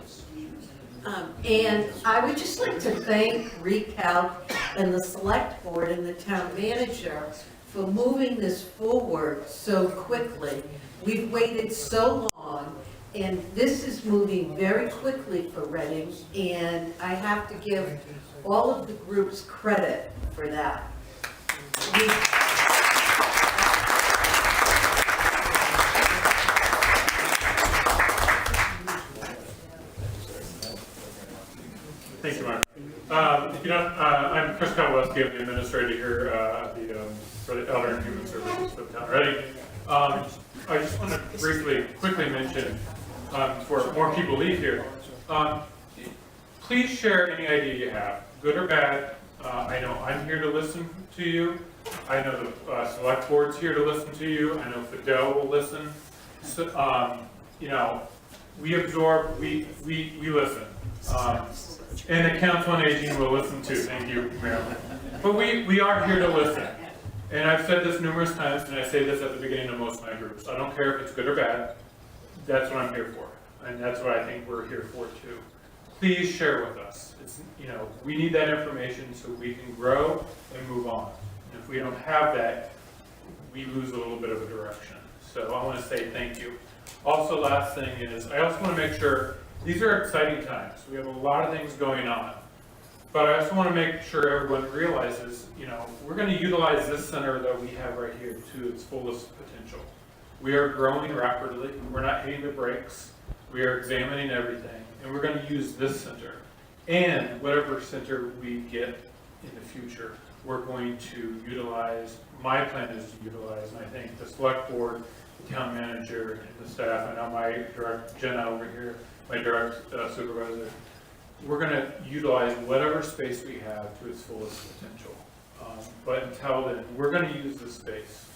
And I would just like to thank RECAL and the Select Board and the Town Manager for moving this forward so quickly. We've waited so long, and this is moving very quickly for Reading, and I have to give all of the groups credit for that. Thank you, Mark. I'm Chris Kowalski, I'm the administrator here for the Elder and Human Services for the town of Reading. I just want to quickly mention, before more people leave here, please share any idea you have, good or bad. I know I'm here to listen to you. I know the select board's here to listen to you. I know Fidel will listen. So, we absorb, we listen. And the Council on Aging will listen too. Thank you, Marilyn. But we are here to listen. And I've said this numerous times, and I say this at the beginning of most of my groups. I don't care if it's good or bad. That's what I'm here for. And that's what I think we're here for too. Please share with us. We need that information so we can grow and move on. And if we don't have that, we lose a little bit of a direction. So I want to say thank you. Also, last thing is, I also want to make sure, these are exciting times. We have a lot of things going on. But I also want to make sure everyone realizes, we're going to utilize this center that we have right here to its fullest potential. We are growing rapidly. We're not hitting the brakes. We are examining everything. And we're going to use this center. And whatever center we get in the future, we're going to utilize, my plan is to utilize, and I think the select board, the town manager, and the staff, I know my direct, Jenna over here, my direct supervisor, we're going to utilize whatever space we have to its fullest potential. But until then, we're going to use this space.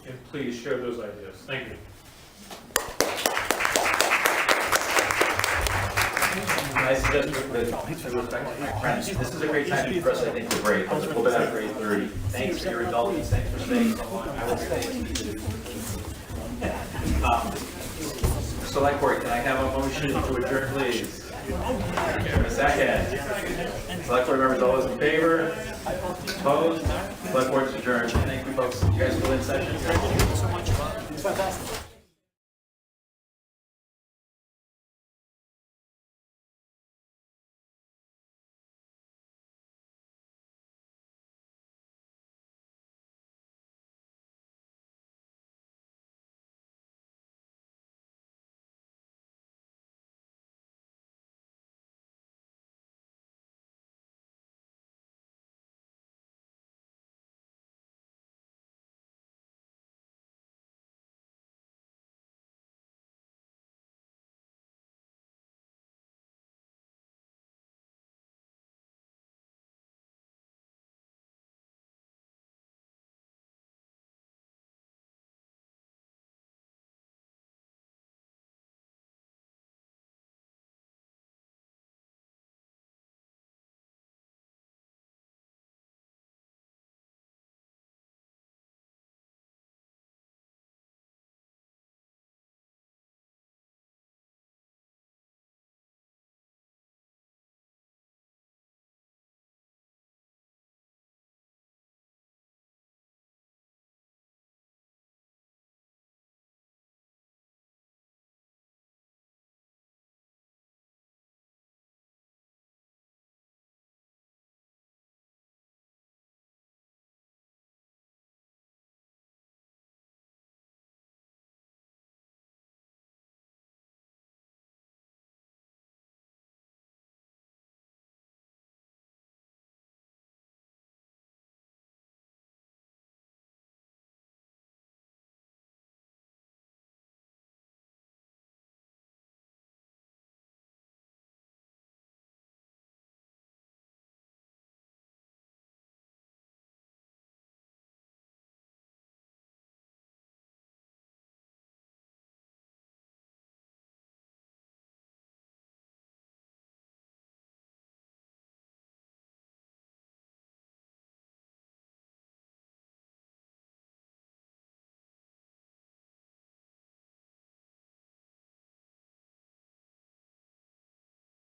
And please share those ideas. Thank you. I suggest with respect to my friends, this is a great time for us, I think, to break. We'll be back at 8:30. Thanks for your indulgence, thanks for staying so long. I will stay. Select Board, can I have a motion to adjourn, please? A second. Select Board members, all those in favor? Opposed? Select Board is adjourned. Thank you, folks. You guys still in session? It's fantastic.